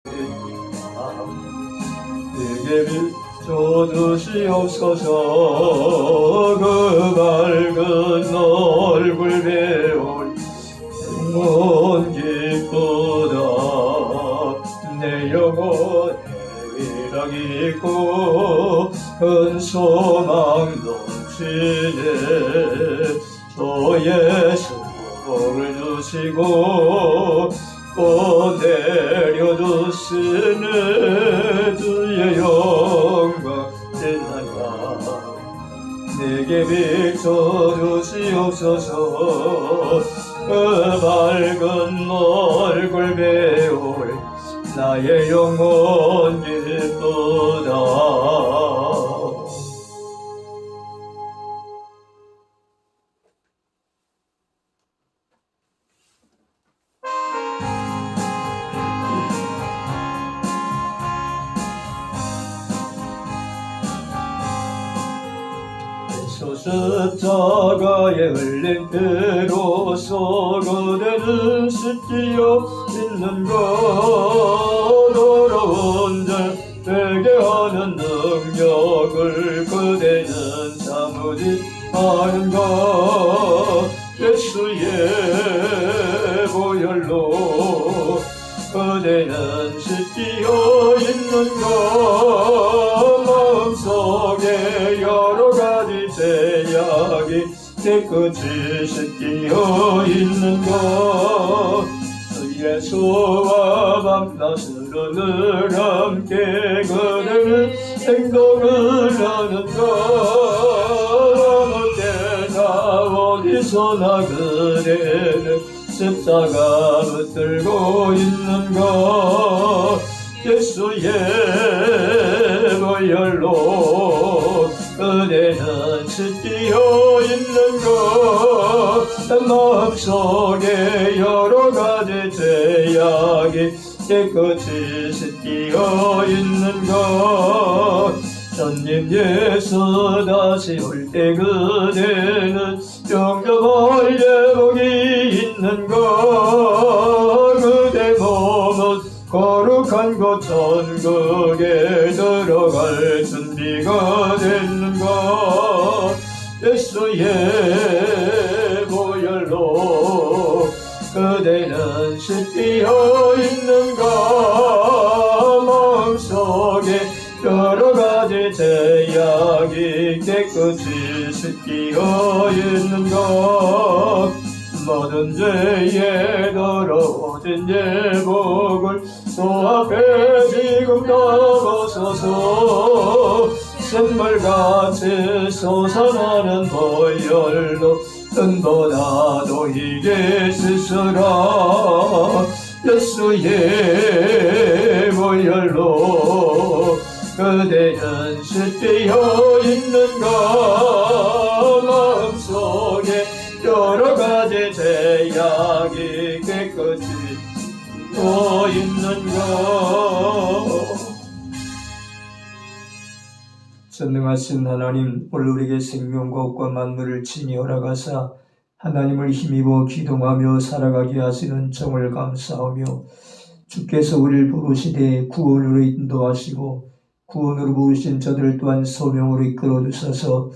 내게 비춰주시옵소서. 그 밝은 얼굴 배울 영원 기쁘다. 내 영혼에 위락이 있고 큰 소망 넘치네. 저의 수복을 주시고 또 내려주시네. 주의 영광 빛나라. 내게 비춰주시옵소서. 그 밝은 얼굴 배울 나의 영혼 기쁘다. 십자가에 흘린 피로써 그대는 씻기어 있는가. 더러운 자 되게 하는 능력을 그대는 참으지 않은가. 예수의 보혈로 그대는 씻기어 있는가. 마음속에 여러 가지 죄악이 깨끗이 씻기어 있는가. 예수와 밤낮으로 늘 함께 그대는 행동을 하는가. 아무 때나 어디서나 그대는 십자가 붙들고 있는가. 예수의 보혈로 그대는 씻기어 있는가. 마음속에 여러 가지 죄악이 깨끗이 씻기어 있는가. 주님 예수 다시 올 때 그대는 영접할 예복이 있는가. 그대 몸은 거룩한 곳 천국에 들어갈 준비가 됐는가. 예수의 보혈로 그대는 씻기어 있는가. 마음속에 여러 가지 죄악이 깨끗이 씻기어 있는가. 모든 죄에 더러워진 예복을 소 앞에 지금 넘어서서 샘물같이 솟아나는 보혈로 눈보다 도이게 씻으라. 예수의 보혈로 그대는 씻기어 있는가. 마음속에 여러 가지 죄악이 깨끗이 또 있는가. 전능하신 하나님, 오늘 우리에게 생명과 옷과 만물을 친히 허락하사 하나님을 힘입어 기동하며 살아가게 하시는 정을 감사하며, 주께서 우리를 부르시되 구원으로 인도하시고 구원으로 부르신 저들 또한 소명으로 이끌어 주셔서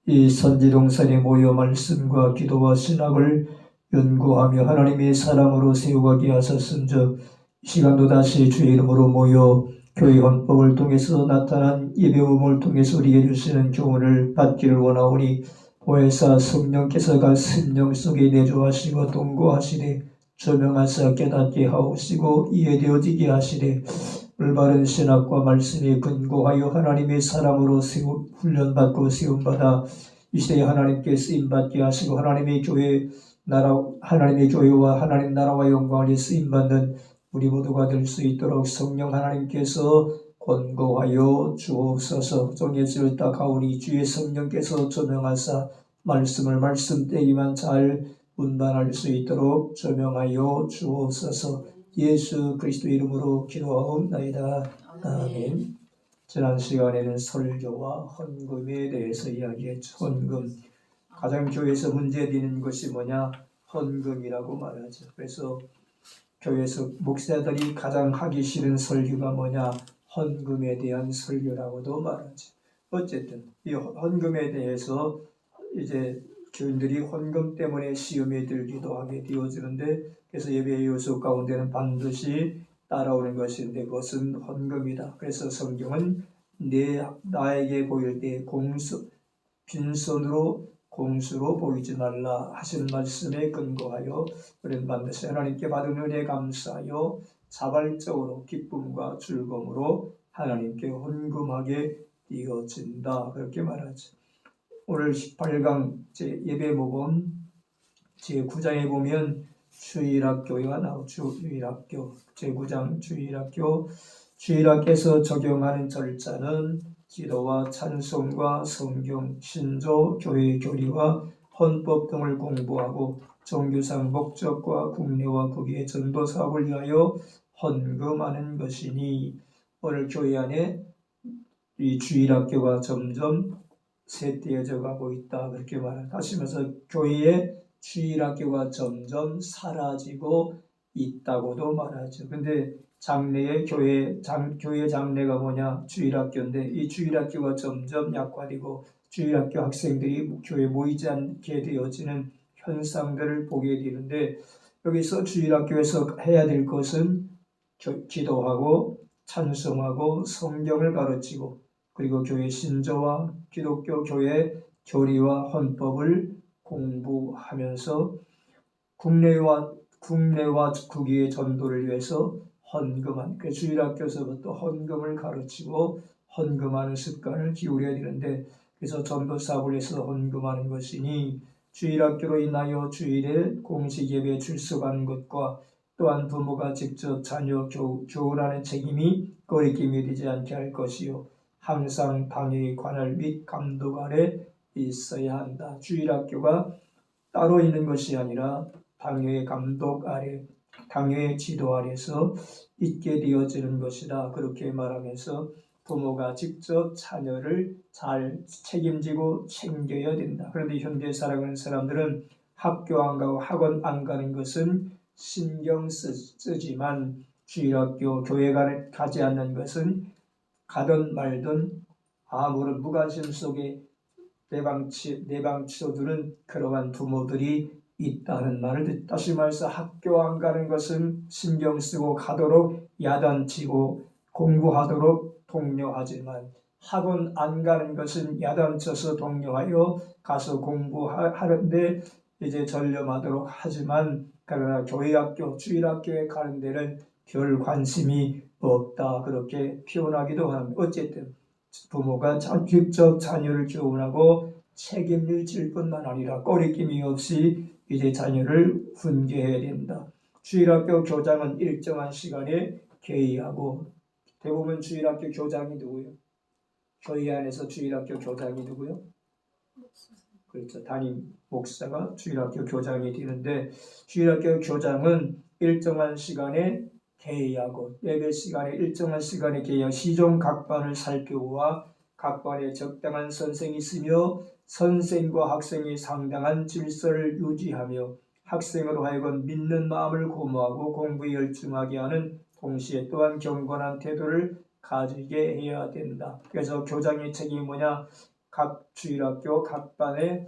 이 선지동산에 모여 말씀과 기도와 신학을 연구하며 하나님의 사람으로 세워가게 하셨은즉, 이 시간도 다시 주의 이름으로 모여 교회 헌법을 통해서 나타난 예배음을 통해서 우리에게 주시는 교훈을 받기를 원하오니, 보혜사 성령께서가 심령 속에 내주하시고 동거하시되 조명하사 깨닫게 하옵시고 이해되어지게 하시되, 올바른 신학과 말씀에 근거하여 하나님의 사람으로 훈련받고 세움받아 이 시대에 하나님께 쓰임받게 하시고 하나님의 교회와 하나님 나라와 영광을 쓰임받는 우리 모두가 될 수 있도록 성령 하나님께서 권고하여 주옵소서. 정예수를 딱하오니 주의 성령께서 조명하사 말씀을 말씀대기만 잘 운반할 수 있도록 조명하여 주옵소서. 예수 그리스도 이름으로 기도하옵나이다. 아멘. 지난 시간에는 설교와 헌금에 대해서 이야기했죠. 헌금. 가장 교회에서 문제되는 것이 뭐냐? 헌금이라고 말하죠. 그래서 교회에서 목사들이 가장 하기 싫은 설교가 뭐냐? 헌금에 대한 설교라고도 말하지. 어쨌든 이 헌금에 대해서 이제 교인들이 헌금 때문에 시험에 들기도 하게 되어지는데, 그래서 예배의 요소 가운데는 반드시 따라오는 것인데 그것은 헌금이다. 그래서 성경은 나에게 보일 때 빈손으로 공수로 보이지 말라 하시는 말씀에 근거하여 우리는 반드시 하나님께 받은 은혜 감사하여 자발적으로 기쁨과 즐거움으로 하나님께 헌금하게 되어진다, 그렇게 말하죠. 오늘 18강 예배 모범 제9장에 보면 주일학교가 나오죠. 주일학교 제9장 주일학교에서 적용하는 절차는 기도와 찬송과 성경, 신조, 교회 교리와 헌법 등을 공부하고 종교상 목적과 국내와 국외 전도 사업을 위하여 헌금하는 것이니, 오늘 교회 안에 이 주일학교가 점점 쇠퇴해져 가고 있다, 그렇게 말합니다. 다시 말해서 교회의 주일학교가 점점 사라지고 있다고도 말하죠. 근데 장래의 교회 장래가 뭐냐? 주일학교인데 이 주일학교가 점점 약화되고 주일학교 학생들이 교회에 모이지 않게 되어지는 현상들을 보게 되는데, 여기서 주일학교에서 해야 될 것은 기도하고 찬송하고 성경을 가르치고, 그리고 교회 신조와 기독교 교회 교리와 헌법을 공부하면서 국내와 국외의 전도를 위해서 헌금한, 그 주일학교에서부터 헌금을 가르치고 헌금하는 습관을 기울여야 되는데, 그래서 전도 사업을 위해서 헌금하는 것이니 주일학교로 인하여 주일에 공식 예배에 출석하는 것과 또한 부모가 직접 자녀 교훈하는 책임이 꺼리낌이 되지 않게 할 것이요, 항상 당회의 관할 및 감독 아래 있어야 한다. 주일학교가 따로 있는 것이 아니라 당회의 감독 아래, 당회의 지도 아래서 있게 되어지는 것이다, 그렇게 말하면서 부모가 직접 자녀를 잘 책임지고 챙겨야 된다. 그런데 현대 살아가는 사람들은 학교 안 가고 학원 안 가는 것은 신경 쓰지만 주일학교 교회 가지 않는 것은 가든 말든 아무런 무관심 속에 내방치어두는 그러한 부모들이 있다는 말을 듣. 다시 말해서 학교 안 가는 것은 신경 쓰고 가도록 야단치고 공부하도록 독려하지만, 학원 안 가는 것은 야단쳐서 독려하여 가서 공부하는데 이제 전념하도록 하지만, 그러나 교회학교 주일학교에 가는 데는 별 관심이 없다, 그렇게 표현하기도 합니다. 어쨌든 부모가 직접 자녀를 교훈하고 책임을 질 뿐만 아니라 꺼리낌이 없이 이제 자녀를 훈계해야 된다. 주일학교 교장은 일정한 시간에 개의하고, 대부분 주일학교 교장이 누구요? 교회 안에서 주일학교 교장이 누구요? 그렇죠. 담임 목사가 주일학교 교장이 되는데, 주일학교 교장은 일정한 시간에 개의하고, 예배 시간에 일정한 시간에 개의하고 시종 각반을 살펴보아 각반에 적당한 선생이 있으며 선생과 학생이 상당한 질서를 유지하며 학생으로 하여금 믿는 마음을 고무하고 공부에 열중하게 하는 동시에 또한 경건한 태도를 가지게 해야 된다. 그래서 교장의 책임이 뭐냐? 각 주일학교 각반을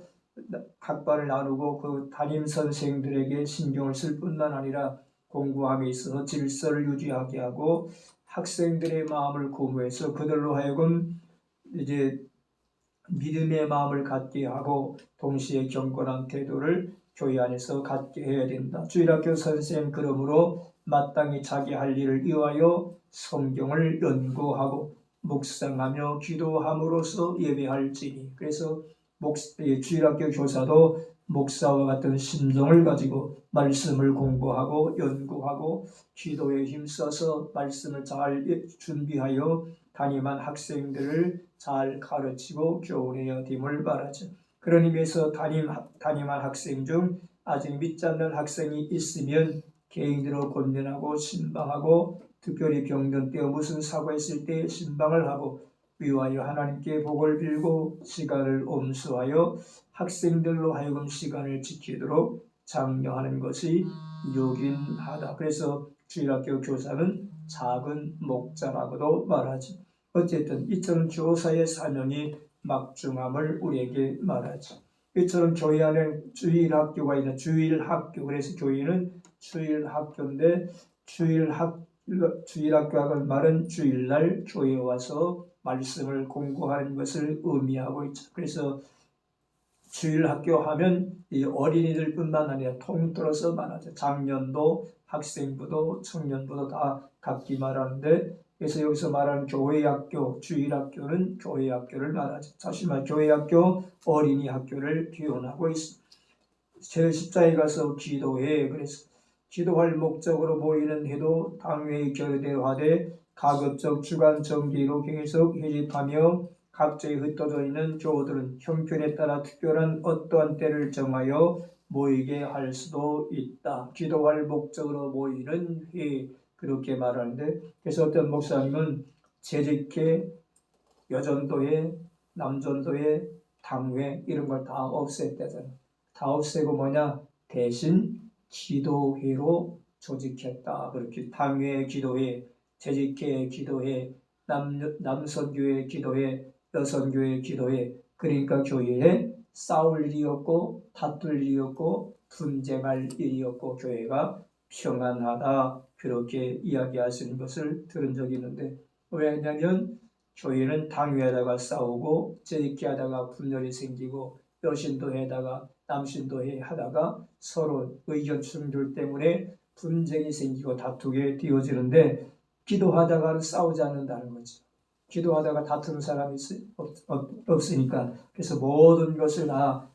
나누고 그 담임 선생들에게 신경을 쓸 뿐만 아니라 공부함에 있어서 질서를 유지하게 하고 학생들의 마음을 고무해서 그들로 하여금 이제 믿음의 마음을 갖게 하고 동시에 경건한 태도를 교회 안에서 갖게 해야 된다. 주일학교 선생님 그러므로 마땅히 자기 할 일을 위하여 성경을 연구하고 묵상하며 기도함으로써 예배할지니. 그래서 주일학교 교사도 목사와 같은 심정을 가지고 말씀을 공부하고 연구하고 기도에 힘써서 말씀을 잘 준비하여 담임한 학생들을 잘 가르치고 교훈해야 됨을 바라죠. 그런 의미에서 담임한 학생 중 아직 믿지 않는 학생이 있으면 개인으로 권면하고 신방하고, 특별히 병든 때 무슨 사고했을 때 신방을 하고 위하여 하나님께 복을 빌고 시간을 엄수하여 학생들로 하여금 시간을 지키도록 장려하는 것이 요긴하다. 그래서 주일학교 교사는 작은 목자라고도 말하지. 어쨌든 이처럼 교사의 사명이 막중함을 우리에게 말하지. 이처럼 교회 안에 주일학교가 있는 주일학교. 그래서 교회는 주일학교인데 주일학교하고 말은 주일날 교회에 와서 말씀을 공부하는 것을 의미하고 있죠. 그래서 주일학교 하면 이 어린이들뿐만 아니라 통틀어서 말하죠. 장년도, 학생부도, 청년부도 다 각기 말하는데, 그래서 여기서 말하는 교회학교, 주일학교는 교회학교를 말하죠. 다시 말 교회학교, 어린이학교를 표현하고 있습니다. 제10자에 가서 기도해. 그래서 기도할 목적으로 모이는 해도 당회의 결대화돼 가급적 주간 정기로 계속 회집하며 각지에 흩어져 있는 교우들은 형편에 따라 특별한 어떠한 때를 정하여 모이게 할 수도 있다. 기도할 목적으로 모이는 회, 그렇게 말하는데, 그래서 어떤 목사님은 재직회, 여전도회, 남전도회, 당회 이런 걸 다 없앴대잖아요. 다 없애고 뭐냐? 대신 기도회로 조직했다. 그렇게 당회 기도회, 재직회 기도회, 남선교회 기도회, 여선교회 기도회. 그러니까 교회에 싸울 일이 없고 다툴 일이 없고 분쟁할 일이 없고 교회가 평안하다. 그렇게 이야기하시는 것을 들은 적이 있는데, 왜냐하면 교회는 당회하다가 싸우고 재직회하다가 분열이 생기고 여신도회에다가 남신도회 하다가 서로 의견 충돌 때문에 분쟁이 생기고 다투게 되어지는데, 기도하다가는 싸우지 않는다는 거죠. 기도하다가 다투는 사람이 없으니까. 그래서 모든 것을 다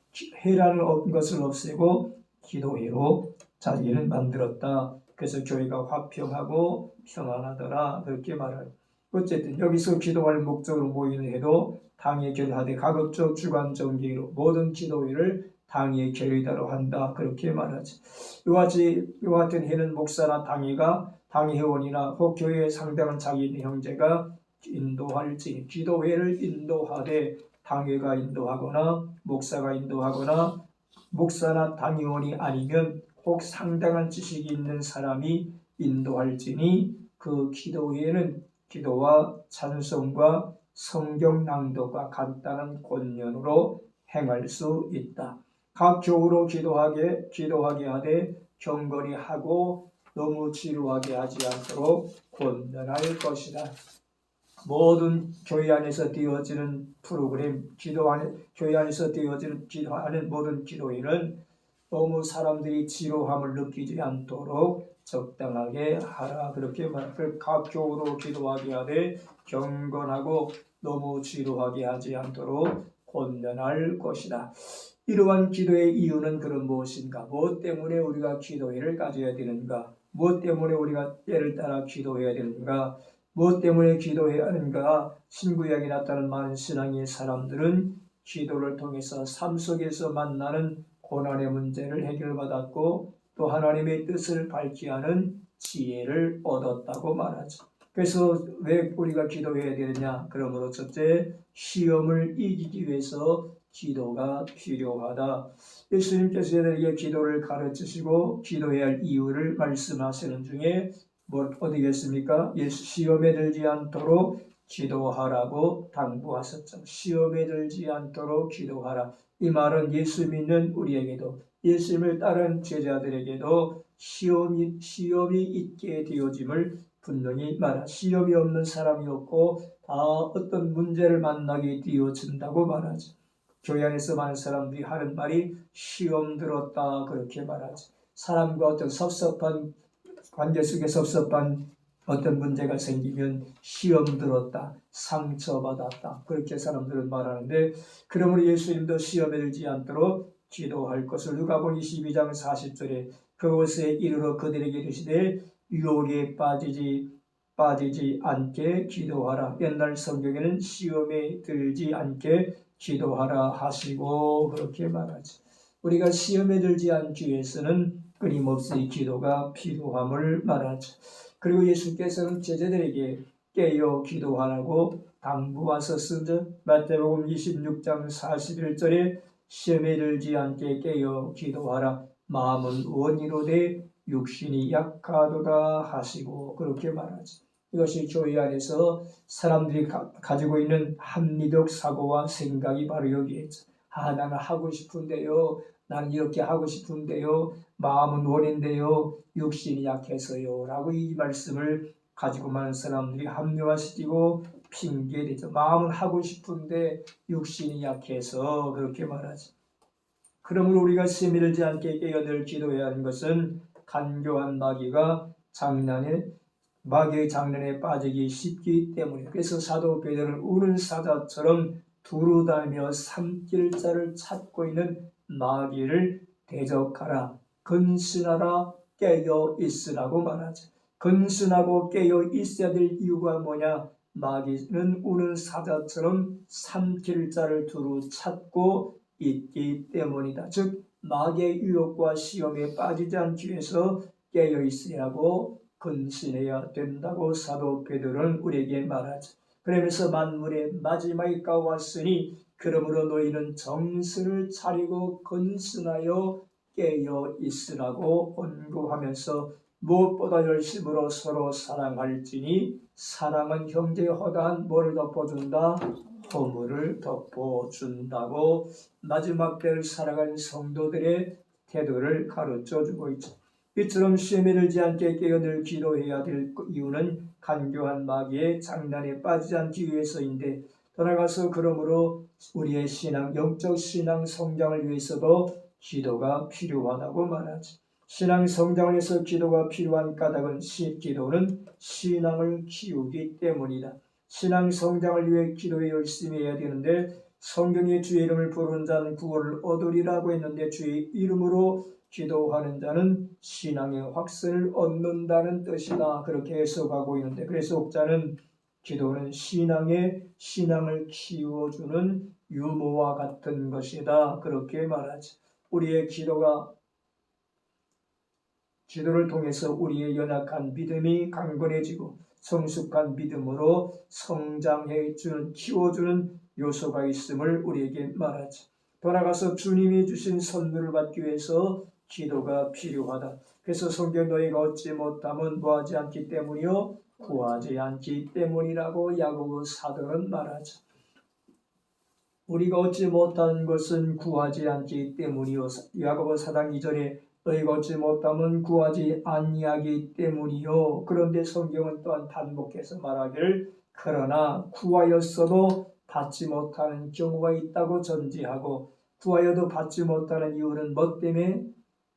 회라는 것을 없애고 기도회로 자기는 만들었다. 그래서 교회가 화평하고 평안하더라. 그렇게 말해요. 어쨌든 여기서 기도할 목적으로 모이는 해도 당의 결하되 가급적 주간 정기로 모든 기도회를 당의 결의대로 한다. 그렇게 말하지. 이와 같은 해는 목사나 당회가 당의 회원이나 혹 교회에 상당한 자기 있는 형제가 인도할지, 기도회를 인도하되 당회가 인도하거나 목사가 인도하거나 목사나 당의원이 아니면 혹 상당한 지식이 있는 사람이 인도할지니 그 기도회는 기도와 찬송과 성경 낭독과 간단한 권면으로 행할 수 있다. 각 교우로 기도하게 하되 경건히 하고 너무 지루하게 하지 않도록 권면할 것이다. 모든 교회 안에서 되어지는 프로그램, 교회 안에서 되어지는 기도하는 모든 기도회는 너무 사람들이 지루함을 느끼지 않도록 적당하게 하라. 그렇게 말하고 각 교우로 기도하게 하되 경건하고 너무 지루하게 하지 않도록 권면할 것이다. 이러한 기도의 이유는 그런 무엇인가? 무엇 때문에 우리가 기도회를 가져야 되는가? 무엇 때문에 우리가 때를 따라 기도해야 되는가? 무엇 때문에 기도해야 하는가? 신구약에 나타나는 많은 신앙의 사람들은 기도를 통해서 삶 속에서 만나는 고난의 문제를 해결받았고 또 하나님의 뜻을 밝히 하는 지혜를 얻었다고 말하죠. 그래서 왜 우리가 기도해야 되느냐? 그러므로 첫째, 시험을 이기기 위해서 기도가 필요하다. 예수님께서 저희들에게 기도를 가르치시고 기도해야 할 이유를 말씀하시는 중에 어디겠습니까? 시험에 들지 않도록 기도하라고 당부하셨죠. 시험에 들지 않도록 기도하라. 이 말은 예수 믿는 우리에게도 예수님을 따른 제자들에게도 시험이 있게 되어짐을 분명히 말하. 시험이 없는 사람이 없고 다 어떤 문제를 만나게 되어진다고 말하죠. 교회 안에서 많은 사람들이 하는 말이 시험 들었다 그렇게 말하죠. 사람과 어떤 섭섭한 관계 속에 섭섭한 어떤 문제가 생기면 시험 들었다, 상처받았다 그렇게 사람들은 말하는데, 그러므로 예수님도 시험에 들지 않도록 기도할 것을 누가복음 22장 40절에 그곳에 이르러 그들에게 이르시되 유혹에 빠지지 않게 기도하라. 옛날 성경에는 시험에 들지 않게 기도하라 하시고 그렇게 말하죠. 우리가 시험에 들지 않기 위해서는 끊임없이 기도가 필요함을 말하죠. 그리고 예수께서는 제자들에게 깨어 기도하라고 당부하셨으며 마태복음 26장 41절에 시험에 들지 않게 깨어 기도하라. 마음은 원이로되 육신이 약하도다 하시고 그렇게 말하지. 이것이 교회 안에서 사람들이 가지고 있는 합리적 사고와 생각이 바로 여기에 있죠. 나는 하고 싶은데요. 나는 이렇게 하고 싶은데요. 마음은 원인데요. 육신이 약해서요. 라고 이 말씀을 가지고 많은 사람들이 합리화시키고 핑계대죠. 마음은 하고 싶은데 육신이 약해서 그렇게 말하지. 그러므로 우리가 세밀지 않게 깨어들 기도해야 하는 것은 간교한 마귀의 장난에 빠지기 쉽기 때문에. 그래서 사도 베드로는 우는 사자처럼 두루다니며 삼킬 자를 찾고 있는 마귀를 대적하라, 근신하라, 깨어 있으라고 말하죠. 근신하고 깨어 있어야 될 이유가 뭐냐? 마귀는 우는 사자처럼 삼킬 자를 두루 찾고 있기 때문이다. 즉 마귀의 유혹과 시험에 빠지지 않기 위해서 깨어 있어야 하고 근신해야 된다고 사도 베드로는 우리에게 말하죠. 그러면서 만물의 마지막이 가왔으니 그러므로 너희는 정신을 차리고 근신하여 깨어 있으라고 권고하면서 무엇보다 열심으로 서로 사랑할지니 사랑은 형제의 허다한 뭐를 덮어준다? 허물을 덮어준다고 마지막 때를 살아가는 성도들의 태도를 가르쳐주고 있죠. 이처럼 시험에 들지 않게 깨어들 기도해야 될 이유는 간교한 마귀의 장난에 빠지지 않기 위해서인데, 돌아가서 그러므로 우리의 신앙, 영적 신앙 성장을 위해서도 기도가 필요하다고 말하지. 신앙 성장을 위해서 기도가 필요한 까닭은 기도는 신앙을 키우기 때문이다. 신앙 성장을 위해 기도에 열심히 해야 되는데, 성경에 주의 이름을 부르는 자는 구원을 얻으리라고 했는데 주의 이름으로 기도하는 자는 신앙의 확신을 얻는다는 뜻이다. 그렇게 해석하고 있는데, 그래서 옥자는 기도는 신앙을 키워주는 유모와 같은 것이다. 그렇게 말하지. 우리의 기도를 통해서 우리의 연약한 믿음이 강건해지고 성숙한 믿음으로 성장해주는, 키워주는 요소가 있음을 우리에게 말하지. 돌아가서 주님이 주신 선물을 받기 위해서 기도가 필요하다. 그래서 성경 너희가 얻지 못하면 뭐하지 않기 때문이요? 구하지 않기 때문이라고 야고보 사도는 말하죠. 우리가 얻지 못한 것은 구하지 않기 때문이요. 야고보 4장 2절에 너희가 얻지 못하면 구하지 아니하기 때문이요. 그런데 성경은 또한 반복해서 말하기를 그러나 구하였어도 받지 못하는 경우가 있다고 전제하고, 구하여도 받지 못하는 이유는 뭐 때문에?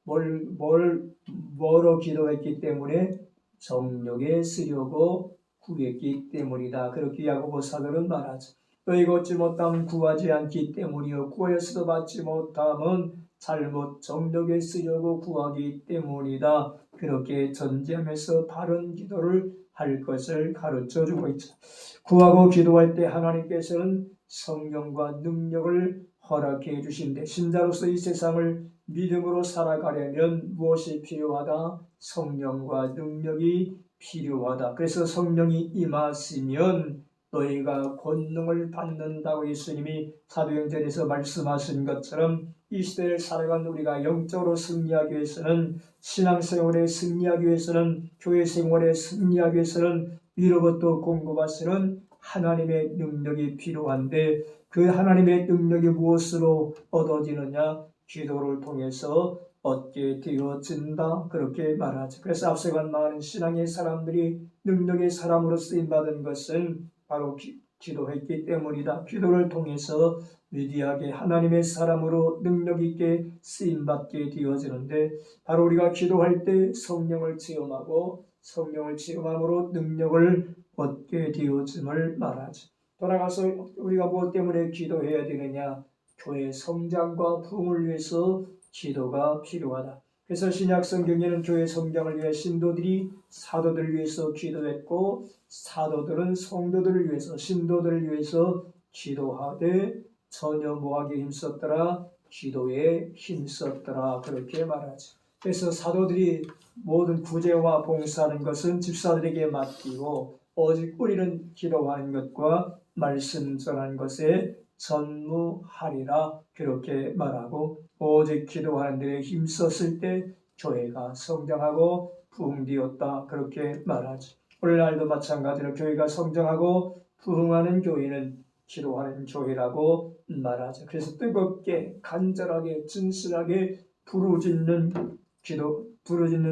뭐로 기도했기 때문에? 정욕에 쓰려고 구했기 때문이다. 그렇게 야고보 사도는 말하죠. 너희가 얻지 못하면 구하지 않기 때문이요. 구하였어도 받지 못하면 잘못 정욕에 쓰려고 구하기 때문이다. 그렇게 전제하면서 바른 기도를 할 것을 가르쳐주고 있죠. 구하고 기도할 때 하나님께서는 성령과 능력을 허락해 주신대. 신자로서 이 세상을 믿음으로 살아가려면 무엇이 필요하다? 성령과 능력이 필요하다. 그래서 성령이 임하시면 너희가 권능을 받는다고 예수님이 사도행전에서 말씀하신 것처럼 이 시대를 살아가는 우리가 영적으로 승리하기 위해서는, 신앙생활에 승리하기 위해서는, 교회생활에 승리하기 위해서는 위로부터 공급하시는 하나님의 능력이 필요한데, 그 하나님의 능력이 무엇으로 얻어지느냐? 기도를 통해서 얻게 되어진다. 그렇게 말하죠. 그래서 앞서간 많은 신앙의 사람들이 능력의 사람으로 쓰임받은 것은 바로 기도했기 때문이다. 기도를 통해서 위대하게 하나님의 사람으로 능력 있게 쓰임받게 되어지는데, 바로 우리가 기도할 때 성령을 체험하고 성령을 체험함으로 능력을 얻게 되어짐을 말하죠. 돌아가서 우리가 무엇 때문에 기도해야 되느냐? 교회 성장과 부흥을 위해서 기도가 필요하다. 그래서 신약 성경에는 교회 성장을 위해 신도들이 사도들을 위해서 기도했고, 사도들은 성도들을 위해서, 신도들을 위해서 기도하되 전혀 뭐하게 힘썼더라? 기도에 힘썼더라. 그렇게 말하죠. 그래서 사도들이 모든 구제와 봉사하는 것은 집사들에게 맡기고, 오직 우리는 기도하는 것과 말씀 전하는 것에 전무하리라. 그렇게 말하고, 오직 기도하는 데에 힘썼을 때 교회가 성장하고 부흥되었다 그렇게 말하죠. 오늘날도 마찬가지로 교회가 성장하고 부흥하는 교회는 기도하는 교회라고 말하죠. 그래서 뜨겁게 간절하게 진실하게 부르짖는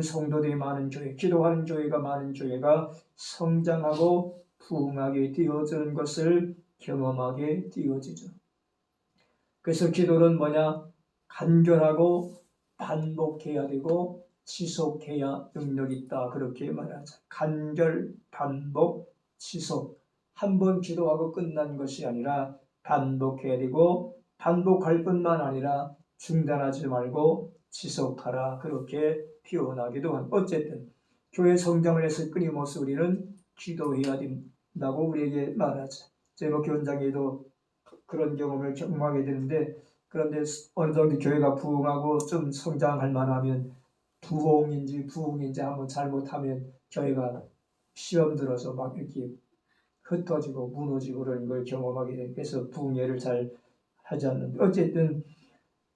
성도들이 많은 교회, 기도하는 교회가 많은 교회가 성장하고 부흥하게 되어지는 것을 경험하게 되어지죠. 그래서 기도는 뭐냐? 간결하고 반복해야 되고 지속해야 능력이 있다 그렇게 말하죠. 간결, 반복, 지속. 한 번 기도하고 끝난 것이 아니라 반복해야 되고 반복할 뿐만 아니라 중단하지 말고 지속하라 그렇게 표현하기도 한. 어쨌든 교회 성장을 해서 끊임없이 우리는 기도해야 된다고 우리에게 말하죠. 제목교 원장에도 그런 경험을 경험하게 되는데, 그런데 어느 정도 교회가 부흥하고 좀 성장할 만하면 부흥인지 한번 잘못하면 교회가 시험 들어서 막 이렇게 흩어지고 무너지고 그런 걸 경험하게 되고, 그래서 부흥회를 잘 하지 않는데, 어쨌든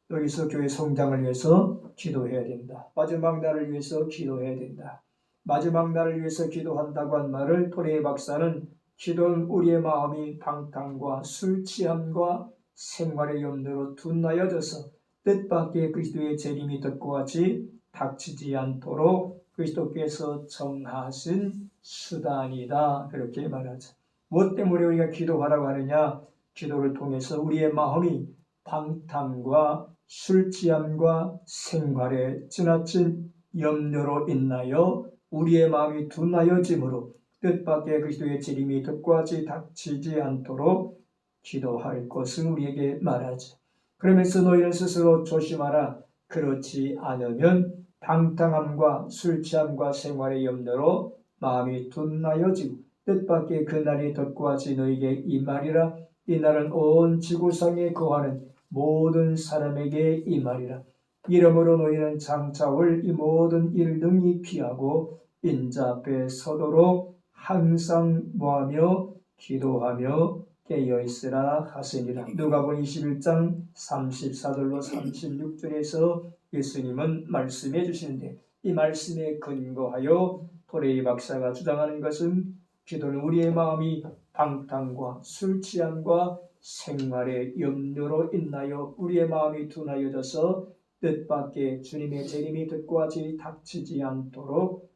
여기서 교회 성장을 위해서 기도해야 된다. 마지막 날을 위해서 기도해야 된다. 마지막 날을 위해서 기도한다고 한 말을 토레이 박사는 기도는 우리의 마음이 방탕과 술 취함과 생활의 염려로 둔하여져서 뜻밖의 그리스도의 재림이 덧과 같이 닥치지 않도록 그리스도께서 정하신 수단이다 그렇게 말하죠. 무엇 때문에 우리가 기도하라고 하느냐? 기도를 통해서 우리의 마음이 방탕과 술 취함과 생활에 지나친 염려로 인하여 우리의 마음이 둔하여짐으로 뜻밖의 그리스도의 재림이 덧과 같이 닥치지 않도록 기도할 것을 우리에게 말하지. 그러면서 너희는 스스로 조심하라. 그렇지 않으면 방탕함과 술 취함과 생활의 염려로 마음이 둔하여지고 뜻밖의 그 날이 덧과 같이 너희에게 임하리라. 이 날은 온 지구상에 거하는 모든 사람에게 임하리라. 이러므로 너희는 장차 올 이 모든 일을 능히 피하고 인자 앞에 서도록 항상 뭐하며 기도하며 깨어있으라 하시니라. 누가복음 21장 34절로 36절에서 예수님은 말씀해 주시는데, 이 말씀에 근거하여 토레이 박사가 주장하는 것은 기도는 우리의 마음이 방탕과 술 취함과 생활의 염려로 인하여 우리의 마음이 둔하여져서 뜻밖의 주님의 재림이 덧과 같이 닥치지 않도록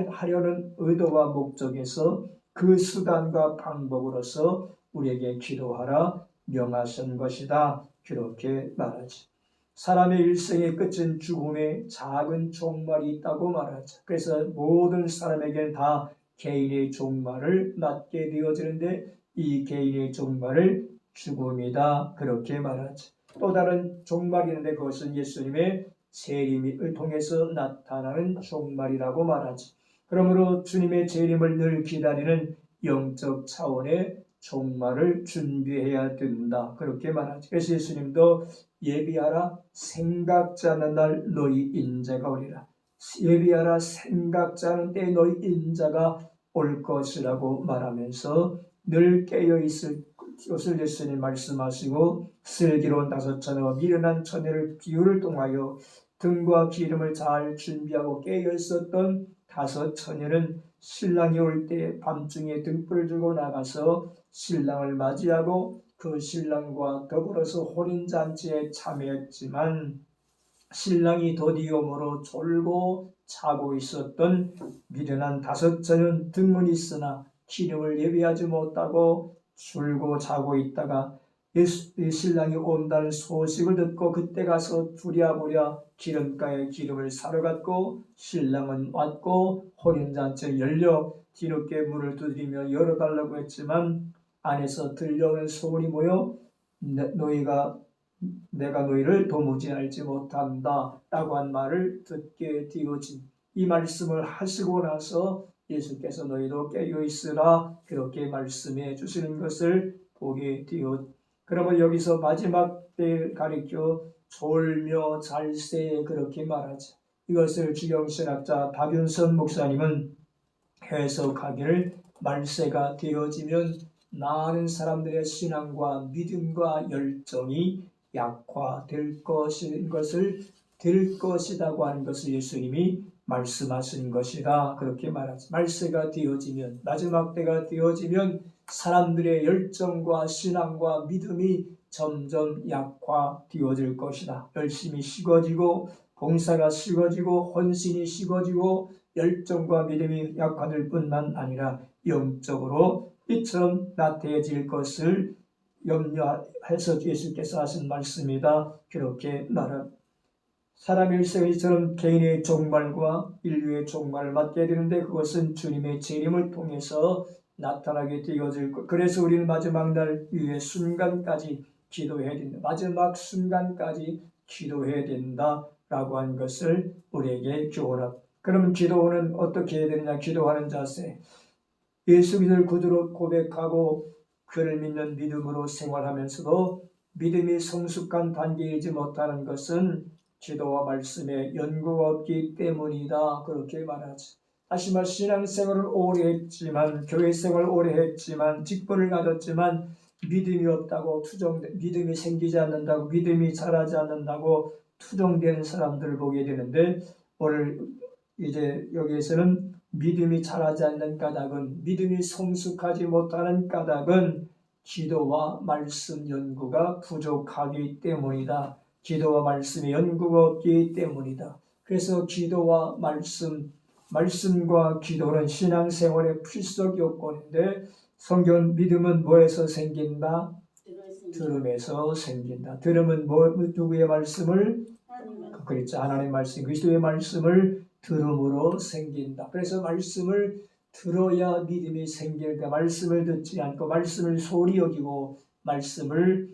하려는 의도와 목적에서 그 수단과 방법으로서 우리에게 기도하라 명하신 것이다 그렇게 말하지. 사람의 일생의 끝은 죽음의 작은 종말이 있다고 말하죠. 그래서 모든 사람에게는 다 개인의 종말을 맞게 되어지는데 이 개인의 종말을 죽음이다 그렇게 말하지. 또 다른 종말이 있는데 그것은 예수님의 재림을 통해서 나타나는 종말이라고 말하지. 그러므로 주님의 재림을 늘 기다리는 영적 차원의 종말을 준비해야 된다 그렇게 말하지. 그래서 예수님도 예비하라 생각지 않는 날 너희 인자가 오리라. 예비하라 생각지 않은 때 너희 인자가 올 것이라고 말하면서 늘 깨어있을 것을 예수님 말씀하시고, 슬기로운 5처녀와 미련한 처녀를 비유를 통하여 등과 기름을 잘 준비하고 깨어있었던 5처녀는 신랑이 올 때 밤중에 등불을 들고 나가서 신랑을 맞이하고 그 신랑과 더불어서 혼인잔치에 참여했지만 신랑이 더디움으로 졸고 자고 있었던 미련한 5처녀는 등은 있으나 기름을 예비하지 못하고 졸고 자고 있다가 신랑이 온다는 소식을 듣고 그때 가서 부랴부랴 기름가에 기름을 사러 갔고, 신랑은 왔고 혼인잔치에 열려 뒤늦게 문을 두드리며 열어달라고 했지만 안에서 들려오는 소문이 모여 내가 너희를 도무지 알지 못한다 라고 한 말을 듣게 되어진, 이 말씀을 하시고 나서 예수께서 너희도 깨어있으라 그렇게 말씀해 주시는 것을 보게 되었. 그러면 여기서 마지막 때를 가리켜 졸며 잘세 그렇게 말하죠. 이것을 주경신학자 박윤선 목사님은 해석하기를 말세가 되어지면 많은 사람들의 신앙과 믿음과 열정이 약화될 것인 것을 될 것이라고 하는 것을 예수님이 말씀하신 것이다. 그렇게 말하죠. 말세가 되어지면, 마지막 때가 되어지면 사람들의 열정과 신앙과 믿음이 점점 약화되어질 것이다. 열심이 식어지고 봉사가 식어지고 헌신이 식어지고 열정과 믿음이 약화될 뿐만 아니라 영적으로 이처럼 나태해질 것을 염려해서 예수께서 하신 말씀이다. 그렇게 말합니다. 사람의 일생이처럼 개인의 종말과 인류의 종말을 맞게 되는데 그것은 주님의 재림을 통해서 나타나게 되어질 것. 그래서 우리는 마지막 날 위에 순간까지 기도해야 된다. 마지막 순간까지 기도해야 된다라고 하는 것을 우리에게 교훈합니다. 그러면 기도는 어떻게 해야 되느냐? 기도하는 자세. 예수 그리스도를 구주로 고백하고 그를 믿는 믿음으로 생활하면서도 믿음이 성숙한 단계에 이르지 못하는 것은 기도와 말씀에 연구가 없기 때문이다. 그렇게 말하지. 다시 말해 신앙생활을 오래 했지만 교회생활을 오래 했지만 직분을 가졌지만 믿음이 없다고 믿음이 생기지 않는다고 믿음이 자라지 않는다고 투정되는 사람들을 보게 되는데 오늘 이제 여기에서는 믿음이 자라지 않는 까닭은 믿음이 성숙하지 못하는 까닭은 기도와 말씀 연구가 부족하기 때문이다. 기도와 말씀의 연구가 없기 때문이다. 그래서 기도와 말씀과 기도는 신앙생활의 필수 요건인데 성경 믿음은 뭐에서 생긴다? 들음에서 생긴다. 들음은 누구의 말씀을? 그렇죠. 하나님의 말씀, 그리스도의 말씀을 들음으로 생긴다. 그래서 말씀을 들어야 믿음이 생길까. 말씀을 듣지 않고 말씀을 소리 여기고 말씀을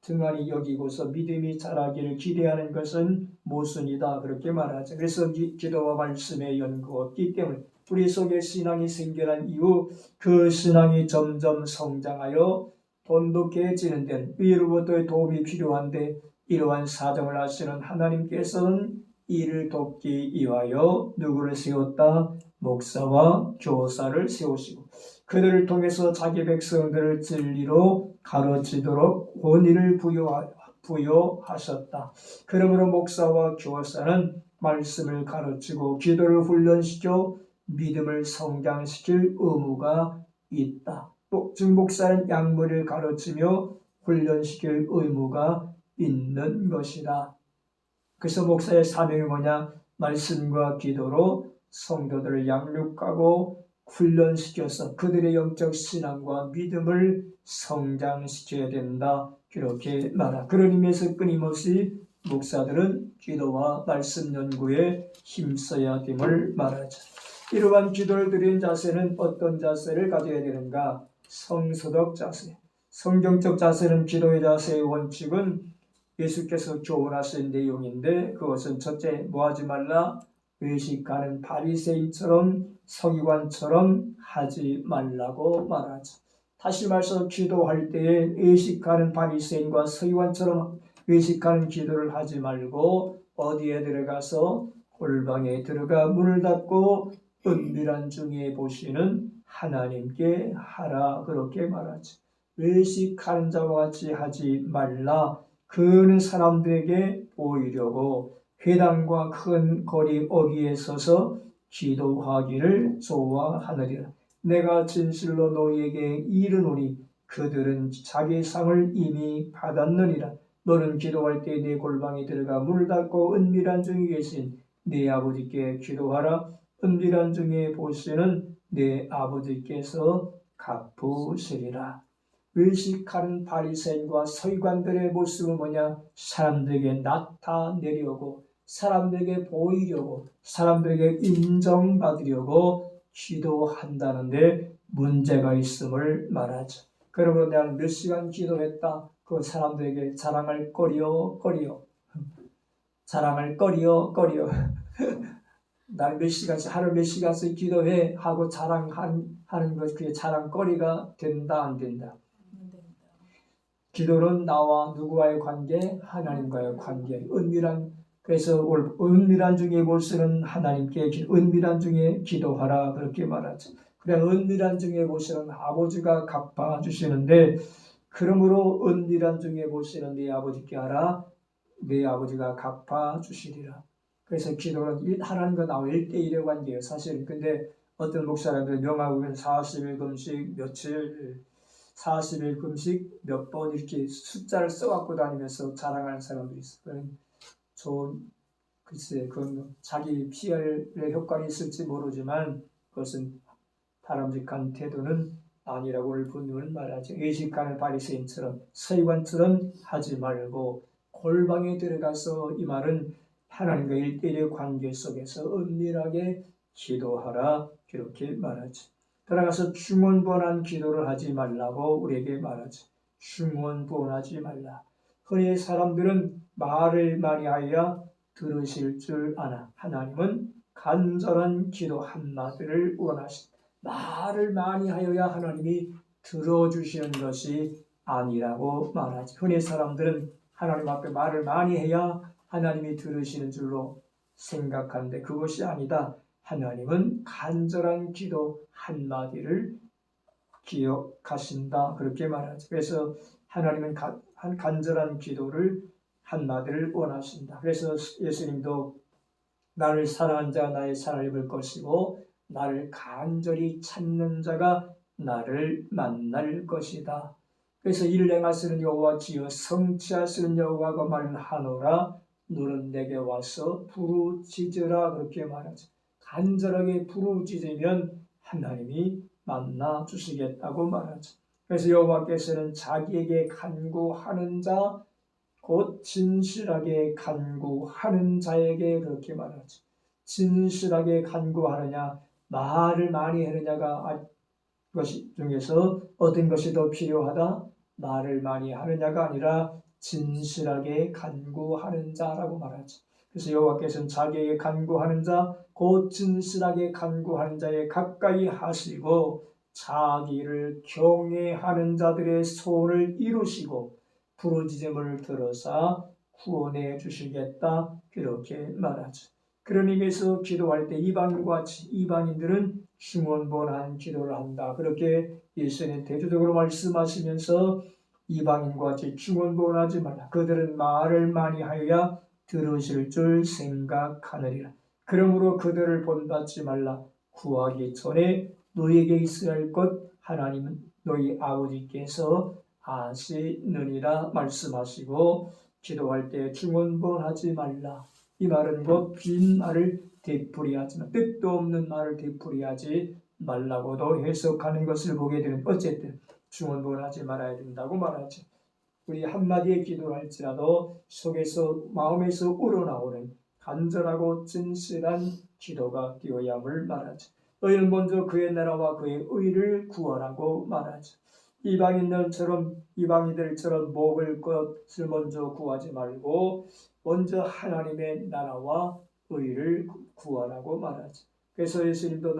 등한히 여기고서 믿음이 자라기를 기대하는 것은 모순이다. 그렇게 말하죠. 그래서 기도와 말씀의 연구가 없기 때문에 우리 속에 신앙이 생겨난 이후 그 신앙이 점점 성장하여 돈독해지는 데는 위로부터의 도움이 필요한데 이러한 사정을 아시는 하나님께서는 이를 돕기 위하여 누구를 세웠다? 목사와 교사를 세우시고 그들을 통해서 자기 백성들을 진리로 가르치도록 권위를 부여하셨다. 그러므로 목사와 교사는 말씀을 가르치고 기도를 훈련시켜 믿음을 성장시킬 의무가 있다. 즉 목사는 양무리를 가르치며 훈련시킬 의무가 있는 것이다. 그래서 목사의 사명이 뭐냐? 말씀과 기도로 성도들을 양육하고 훈련시켜서 그들의 영적 신앙과 믿음을 성장시켜야 된다. 그렇게 말하. 그런 의미에서 끊임없이 목사들은 기도와 말씀 연구에 힘써야 됨을 말하죠. 이러한 기도를 드린 자세는 어떤 자세를 가져야 되는가? 성서적 자세. 성경적 자세는 기도의 자세의 원칙은 예수께서 교훈하신 내용인데 그것은 첫째 뭐하지 말라? 외식하는 바리새인처럼 서기관처럼 하지 말라고 말하죠. 다시 말해서 기도할 때에 외식하는 바리새인과 서기관처럼 외식하는 기도를 하지 말고 어디에 들어가서 골방에 들어가 문을 닫고 은밀한 중에 보시는 하나님께 하라. 그렇게 말하죠. 외식하는 자와 같이 하지 말라. 그는 사람들에게 보이려고 회당과 큰 거리 어귀에 서서 기도하기를 좋아하느니라. 내가 진실로 너희에게 이르노니 그들은 자기 상을 이미 받았느니라. 너는 기도할 때 내 골방에 들어가 문을 닫고 은밀한 중에 계신 내 아버지께 기도하라. 은밀한 중에 보시는 내 아버지께서 갚으시리라. 외식하는 바리새인과 서기관들의 모습은 뭐냐? 사람들에게 나타내려고, 사람들에게 보이려고, 사람들에게 인정받으려고 기도한다는데 문제가 있음을 말하죠. 그러므로 내가 몇 시간 기도했다. 그 사람들에게 자랑할 거리요. 자랑할 거리요. 날 몇 시간씩 하루 몇 시간씩 기도해 하고 자랑하는 것이 그게 자랑거리가 된다 안 된다. 기도는 나와 누구와의 관계? 하나님과의 관계. 그래서 은밀한 중에 보시는 하나님께 은밀한 중에 기도하라 그렇게 말하죠. 그래 은밀한 중에 보시는 아버지가 갚아주시는데 그러므로 은밀한 중에 보시는 네 아버지께 하라. 내 아버지가 갚아주시리라. 그래서 기도는 하나님과 나와 1대1의 관계예요. 사실 근데 어떤 목사님들은 명하고는 40일 금식 며칠 40일 금식 몇 번 이렇게 숫자를 써갖고 다니면서 자랑하는 사람들이 있어요. 그건 좋은 글쎄 그건 자기 PR의 효과가 있을지 모르지만 그것은 바람직한 태도는 아니라고 본문은 말하죠. 의식하는 바리새인처럼 서기관처럼 하지 말고 골방에 들어가서 이 말은 하나님과 1대1의 관계 속에서 은밀하게 기도하라 이렇게 말하죠. 들어가서 중언부언한 기도를 하지 말라고 우리에게 말하죠. 중언부언하지 말라. 흔히 사람들은 말을 많이 하여야 들으실 줄 아나 하나님은 간절한 기도 한마디를 원하신다. 말을 많이 하여야 하나님이 들어주시는 것이 아니라고 말하지. 흔히 사람들은 하나님 앞에 말을 많이 해야 하나님이 들으시는 줄로 생각하는데 그것이 아니다. 하나님은 간절한 기도 한마디를 기억하신다. 그렇게 말하지. 그래서 하나님은 간절한 기도를 한마디를 원하신다. 그래서 예수님도 나를 사랑하는 자가 나의 사랑을 입을 것이고 나를 간절히 찾는 자가 나를 만날 것이다. 그래서 이를 행하시는 여호와 지어 성취하시는 여호와가 말하노라 너는 내게 와서 부르짖으라 그렇게 말하죠. 간절하게 부르짖으면 하나님이 만나 주시겠다고 말하죠. 그래서 여호와께서는 자기에게 간구하는 자 곧 진실하게 간구하는 자에게 그렇게 말하죠. 진실하게 간구하느냐 말을 많이 하느냐가 것이 중에서 어떤 것이 더 필요하다? 말을 많이 하느냐가 아니라 진실하게 간구하는 자라고 말하죠. 그래서 여호와께서는 자기에게 간구하는 자, 곧 진실하게 간구하는 자에 가까이 하시고 자기를 경외하는 자들의 소원을 이루시고 부르짖음을 들어서 구원해 주시겠다 이렇게 말하죠. 그런 의미에서 기도할 때 이방인과 같이 이방인들은 중언부언한 기도를 한다. 그렇게 예수님 대조적으로 말씀하시면서 이방인과 같이 중언부언하지 말라. 그들은 말을 많이 하여야 들으실 줄 생각하느니라. 그러므로 그들을 본받지 말라. 구하기 전에 너희에게 있어야 할 것 하나님은 너희 아버지께서 아시느니라 말씀하시고 기도할 때 중언부언하지 말라. 이 말은 곧 빈 말을 되풀이하지 마. 뜻도 없는 말을 되풀이하지 말라고도 해석하는 것을 보게 되는 어쨌든 중언부언하지 말아야 된다고 말하죠. 우리 한마디의 기도를 할지라도 속에서 마음에서 우러나오는 간절하고 진실한 기도가 되어야 함을 말하죠. 너희는 먼저 그의 나라와 그의 의를 구하라고 말하죠. 이방인들처럼 먹을 것을 먼저 구하지 말고 먼저 하나님의 나라와 의를 구하라고 말하지. 그래서 예수님도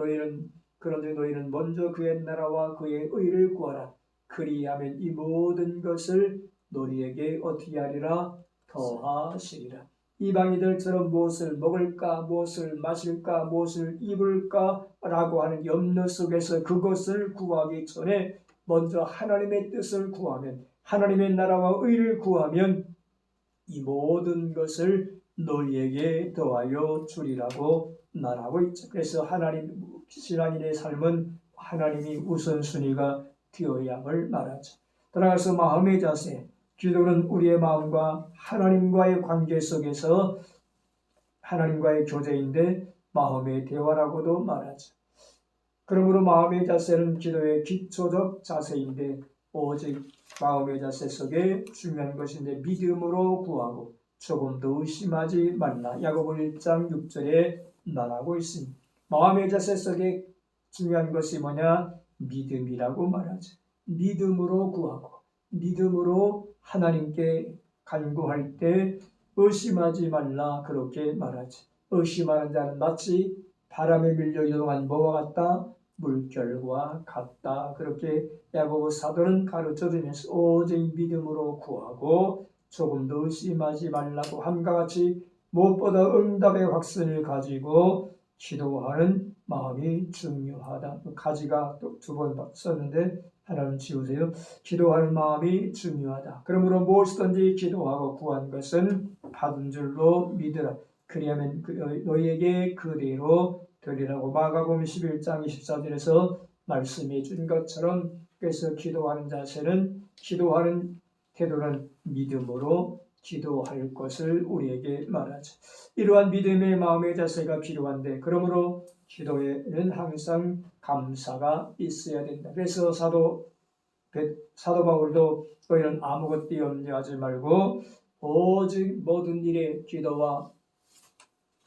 그런데 너희는 먼저 그의 나라와 그의 의를 구하라. 그리하면 이 모든 것을 너희에게 어떻게 하리라? 더하시리라. 이방인들처럼 무엇을 먹을까, 무엇을 마실까, 무엇을 입을까 라고 하는 염려 속에서 그것을 구하기 전에 먼저 하나님의 뜻을 구하면 하나님의 나라와 의를 구하면 이 모든 것을 너희에게 더하여 주리라고 말하고 있죠. 그래서 신앙인의 삶은 하나님이 우선순위가 되어야 함을 말하죠. 따라서 마음의 자세, 기도는 우리의 마음과 하나님과의 관계 속에서 하나님과의 교제인데 마음의 대화라고도 말하죠. 그러므로 마음의 자세는 기도의 기초적 자세인데 오직 마음의 자세 속에 중요한 것인데 믿음으로 구하고 조금도 의심하지 말라. 야고보 1장 6절에 말하고 있습니다. 마음의 자세 속에 중요한 것이 뭐냐? 믿음이라고 말하죠. 믿음으로 구하고 믿음으로 하나님께 간구할 때 의심하지 말라 그렇게 말하지. 의심하는 자는 마치 바람에 밀려 이동한 뭐와 같다? 물결과 같다. 그렇게 야고보 사도는 가르쳐주면서 오직 믿음으로 구하고 조금도 의심하지 말라고 함과 같이 무엇보다 응답의 확신을 가지고 기도하는 마음이 중요하다. 가지가 또 2번 썼는데 하나님 지우세요. 기도하는 마음이 중요하다. 그러므로 무엇이든지 기도하고 구한 것은 받은 줄로 믿으라. 그리하면 너희에게 그대로 되리라고. 마가복음 11장 24절에서 말씀해 준 것처럼, 그래서 기도하는 자세는, 기도하는 태도는 믿음으로 기도할 것을 우리에게 말하죠. 이러한 믿음의 마음의 자세가 필요한데, 그러므로 기도에는 항상 감사가 있어야 된다. 그래서 사도 바울도 너희는 아무것도 염려하지 말고 오직 모든 일에 기도와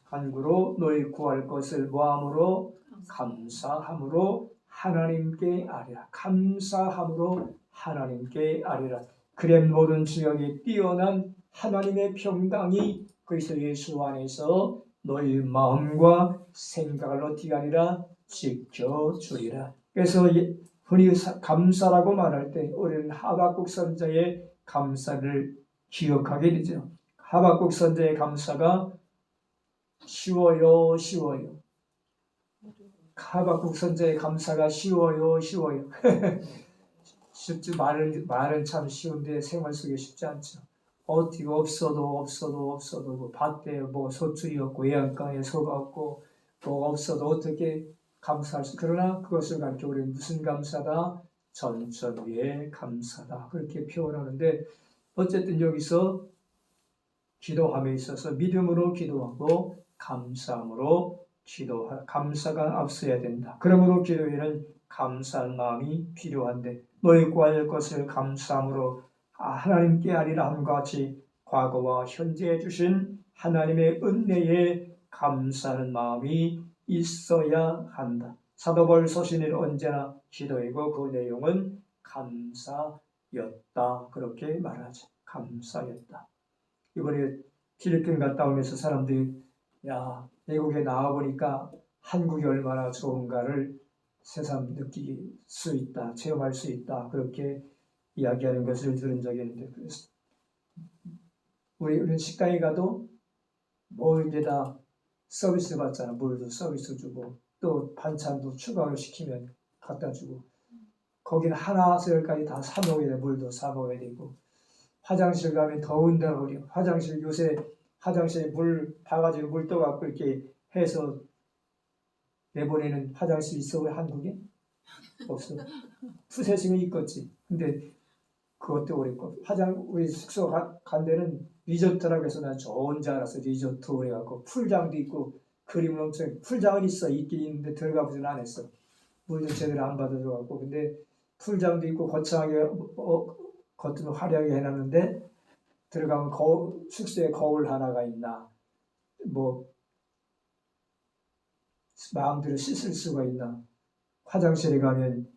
간구로 너희 구할 것을 뭐함으로? 감사함으로 하나님께 아뢰라. 감사함으로 하나님께 아뢰라. 그래 모든 지역에 뛰어난 하나님의 평강이 그리스도 예수 안에서 너희 마음과 생각을 어떻게 하리라? 지켜주리라. 그래서 흔히 감사라고 말할 때 우리는 하박국 선자의 감사를 기억하게 되죠. 하박국 선자의 감사가 쉬워요. 하박국 선자의 감사가 쉬워요. 쉽지, 말은 참 쉬운데 생활 속에 쉽지 않죠. 어떻게 없어도 뭐 밭에 뭐 소출이 없고 외양간에 소가 없고 뭐 없어도 어떻게 감사할 수. 그러나 그것을 가르쳐 우리는 무슨 감사다? 전천후의 감사다. 그렇게 표현하는데, 어쨌든 여기서 기도함에 있어서 믿음으로 기도하고 감사함으로 감사가 앞서야 된다. 그러므로 기도에는 감사한 마음이 필요한데, 너희 구할 것을 감사함으로 하나님께 아뢰라 함과 같이 과거와 현재에 주신 하나님의 은혜에 감사하는 마음이 있어야 한다. 사도 바울 서신은 언제나 기도이고 그 내용은 감사였다. 그렇게 말하죠. 감사였다. 이번에 필리핀 갔다 오면서 사람들이 외국에 나와보니까 한국이 얼마나 좋은가를 새삼 느낄 수 있다, 체험할 수 있다, 그렇게 이야기하는 것을 들은 적이 있는데, 그래서 우리는 식당에 가도 뭐 이제 다 서비스 받잖아. 물도 서비스 주고 또 반찬도 추가로 시키면 갖다 주고, 거기는 하나에서 열까지 다 사 먹어야 돼. 물도 사 먹어야 되고, 화장실 가면 더운다고 그래요. 요새 화장실에 물 봐가지고 물 떠갖고 이렇게 해서 내보내는 화장실 있어? 왜 한국에? 없어. 푸세식은 있겠지. 근데 그것도 어렵고, 우리 숙소 간 데는 리조트라고 해서 난 좋은 줄 알았어. 리조트 그래갖고 풀장도 있고 그림은 엄청, 풀장은 있긴 있는데 들어가 보지는 않았어. 물도 제대로 안 받아줘갖고. 근데 풀장도 있고 거창하게 겉으로 화려하게 해놨는데, 들어가면 숙소에 거울 하나가 있나, 뭐 마음대로 씻을 수가 있나, 화장실에 가면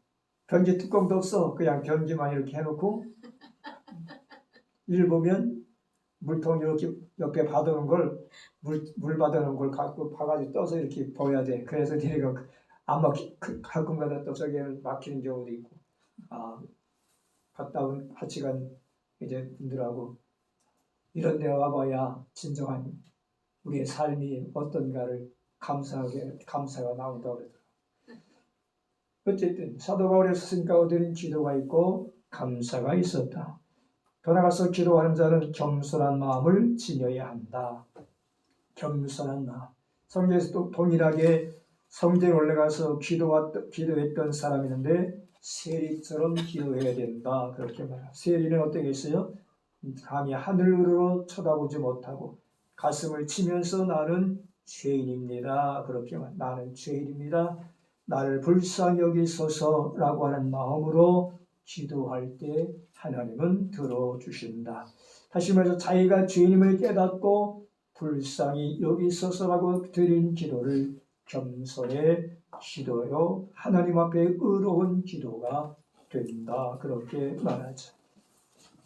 변기 뚜껑도 없어. 그냥 변기만 이렇게 해놓고, 일 보면 물통 이렇게 옆에 받아놓은 걸, 물 받아놓은 걸 갖고 봐가지고 떠서 이렇게 버려야 돼. 그래서 내가 가끔가다 또 저기는 막히는 경우도 있고, 갔다 온 같이 간 이제 분들하고 이런 데 와봐야 진정한 우리의 삶이 어떤가를 감사가 나온다고 그러더라고요. 어쨌든 사도 바울의 스승과 얻은 기도가 있고 감사가 있었다. 더 나아가서 기도하는 자는 겸손한 마음을 지녀야 한다. 겸손한 마음. 성경에서도 동일하게 성전에 올라가서 기도했던 사람이 있는데, 세리처럼 기도해야 된다. 그렇게 말합니다. 세리는 어떤 게 있어요? 감히 하늘으로 쳐다보지 못하고 가슴을 치면서 나는 죄인입니다. 그렇게 나는 죄인입니다. 나를 불쌍히 여기소서라고 하는 마음으로 기도할 때 하나님은 들어주신다. 다시 말해서 자기가 죄인임을 깨닫고 불쌍히 여기소서라고 드린 기도를 겸손의 기도요, 하나님 앞에 의로운 기도가 된다. 그렇게 말하죠.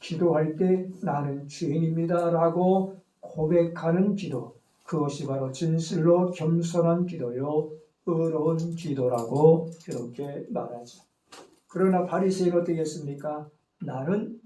기도할 때 나는 죄인입니다 라고 고백하는 기도, 그것이 바로 진실로 겸손한 기도요, 의로운 기도라고 그렇게 말하죠. 그러나 바리새인은 어떻게 했습니까? 나는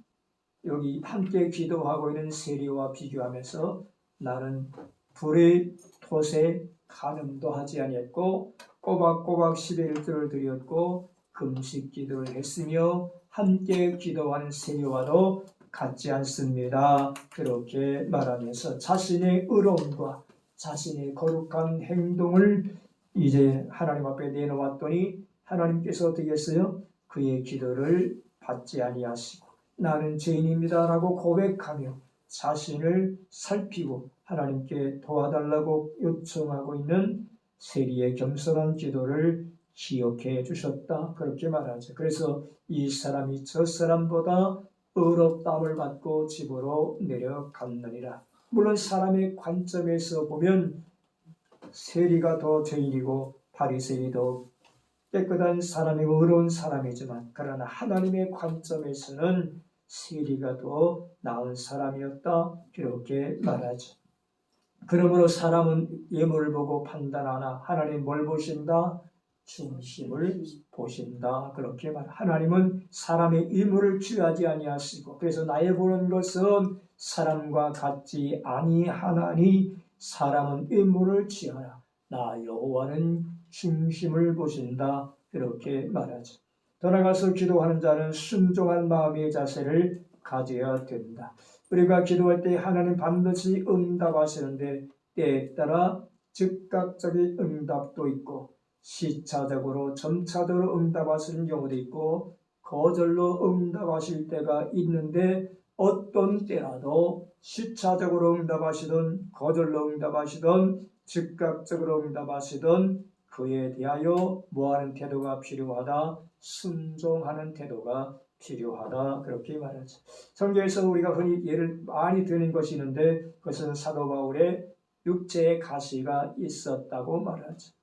여기 함께 기도하고 있는 세리와 비교하면서 나는 불의 돛에 간음도 하지 아니했고 꼬박꼬박 11조를 드렸고 금식 기도를 했으며 함께 기도하는 세리와도 같지 않습니다. 그렇게 말하면서 자신의 의로움과 자신의 거룩한 행동을 이제 하나님 앞에 내놓았더니 하나님께서 어떻게 했어요? 그의 기도를 받지 아니하시고 나는 죄인입니다라고 고백하며 자신을 살피고 하나님께 도와달라고 요청하고 있는 세리의 겸손한 기도를 기억해 주셨다. 그렇게 말하죠. 그래서 이 사람이 저 사람보다 의롭다함을 받고 집으로 내려갔느니라. 물론 사람의 관점에서 보면 세리가 더 죄인이고 바리새인이 더 깨끗한 사람이고 의로운 사람이지만 그러나 하나님의 관점에서는 세리가 더 나은 사람이었다. 이렇게 말하죠. 그러므로 사람은 예물을 보고 판단하나 하나님 뭘 보신다? 중심을 보신다. 그렇게 말. 하나님은 사람의 의무를 취하지 아니하시고 그래서 나의 보는 것은 사람과 같지 아니하나니 사람은 의무를 취하라. 나 여호와는 중심을 보신다. 이렇게 말하죠. 더 나아가서 기도하는 자는 순종한 마음의 자세를 가져야 된다. 우리가 기도할 때 하나님 반드시 응답하시는데 때에 따라 즉각적인 응답도 있고 시차적으로 점차적으로 응답하시는 경우도 있고 거절로 응답하실 때가 있는데 어떤 때라도 시차적으로 응답하시든 거절로 응답하시든 즉각적으로 응답하시든 그에 대하여 뭐하는 태도가 필요하다? 순종하는 태도가 필요하다. 그렇게 말하죠. 성경에서 우리가 흔히 예를 많이 드는 것이 있는데 그것은 사도 바울의 육체의 가시가 있었다고 말하죠.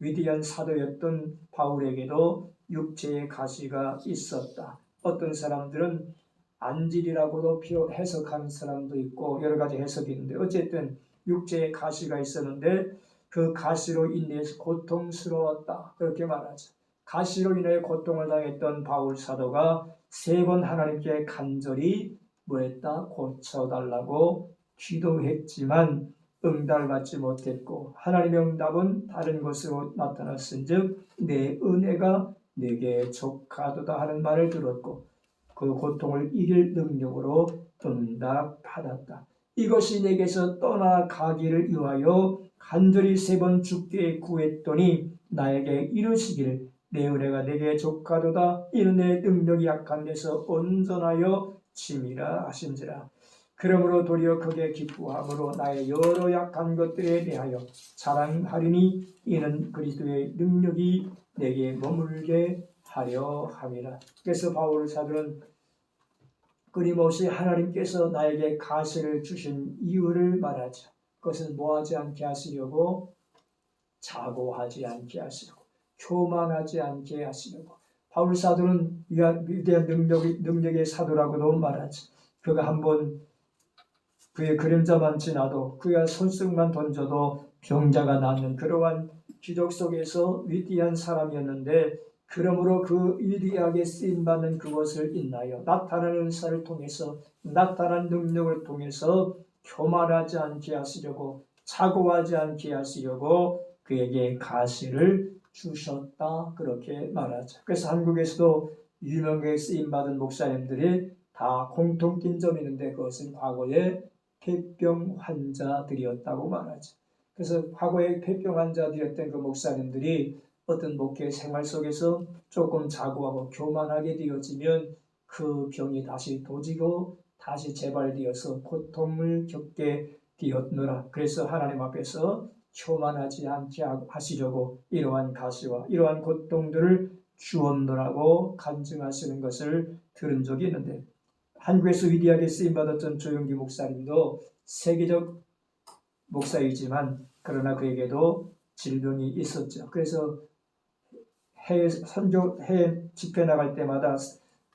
위대한 사도였던 바울에게도 육체의 가시가 있었다. 어떤 사람들은 안질이라고도 해석하는 사람도 있고 여러 가지 해석이 있는데 어쨌든 육체의 가시가 있었는데 그 가시로 인해서 고통스러웠다. 그렇게 말하죠. 가시로 인해 고통을 당했던 바울 사도가 3번 하나님께 간절히 뭐했다? 고쳐달라고 기도했지만 응답을 받지 못했고 하나님의 응답은 다른 것으로 나타났은즉 내 은혜가 내게 족하도다 하는 말을 들었고 그 고통을 이길 능력으로 응답받았다. 이것이 내게서 떠나가기를 위하여 간절히 3번 주께 구했더니 나에게 이르시기를 내 은혜가 내게 족하도다. 이는 내 능력이 약한 데서 온전하여 짐이라 하신지라. 그러므로 도리어 크게 기뻐함으로 나의 여러 약한 것들에 대하여 자랑하리니 이는 그리스도의 능력이 내게 머물게 하려 함이라. 그래서 바울 사도는 끊임없이 하나님께서 나에게 가시를 주신 이유를 말하죠. 그것은 뭐하지 않게 하시려고? 자고하지 않게 하시려고, 교만하지 않게 하시려고. 바울 사도는 위대한 능력의 사도라고도 말하죠. 그가 한번 그의 그림자만 지나도 그의 손등만 던져도 병자가 낫는 그러한 기적 속에서 위대한 사람이었는데 그러므로 그 위대하게 쓰임받는 그것을 인하여 나타나는 은사를 통해서 나타난 능력을 통해서 교만하지 않게 하시려고 사고하지 않게 하시려고 그에게 가시를 주셨다. 그렇게 말하죠. 그래서 한국에서도 유명하게 쓰임받은 목사님들이 다 공통된 점이 있는데 그것은 과거에 폐병 환자들이었다고 말하죠. 그래서 과거에 폐병 환자들이었던 그 목사님들이 어떤 목회 생활 속에서 조금 자고하고 교만하게 되어지면 그 병이 다시 도지고 다시 재발되어서 고통을 겪게 되었노라. 그래서 하나님 앞에서 교만하지 않게 하시려고 이러한 가시와 이러한 고통들을 주었노라고 간증하시는 것을 들은 적이 있는데 한국에서 위대하게 쓰임받았던 조용기 목사님도 세계적 목사이지만 그러나 그에게도 질병이 있었죠. 그래서 해외 선교 해외 집회 나갈 때마다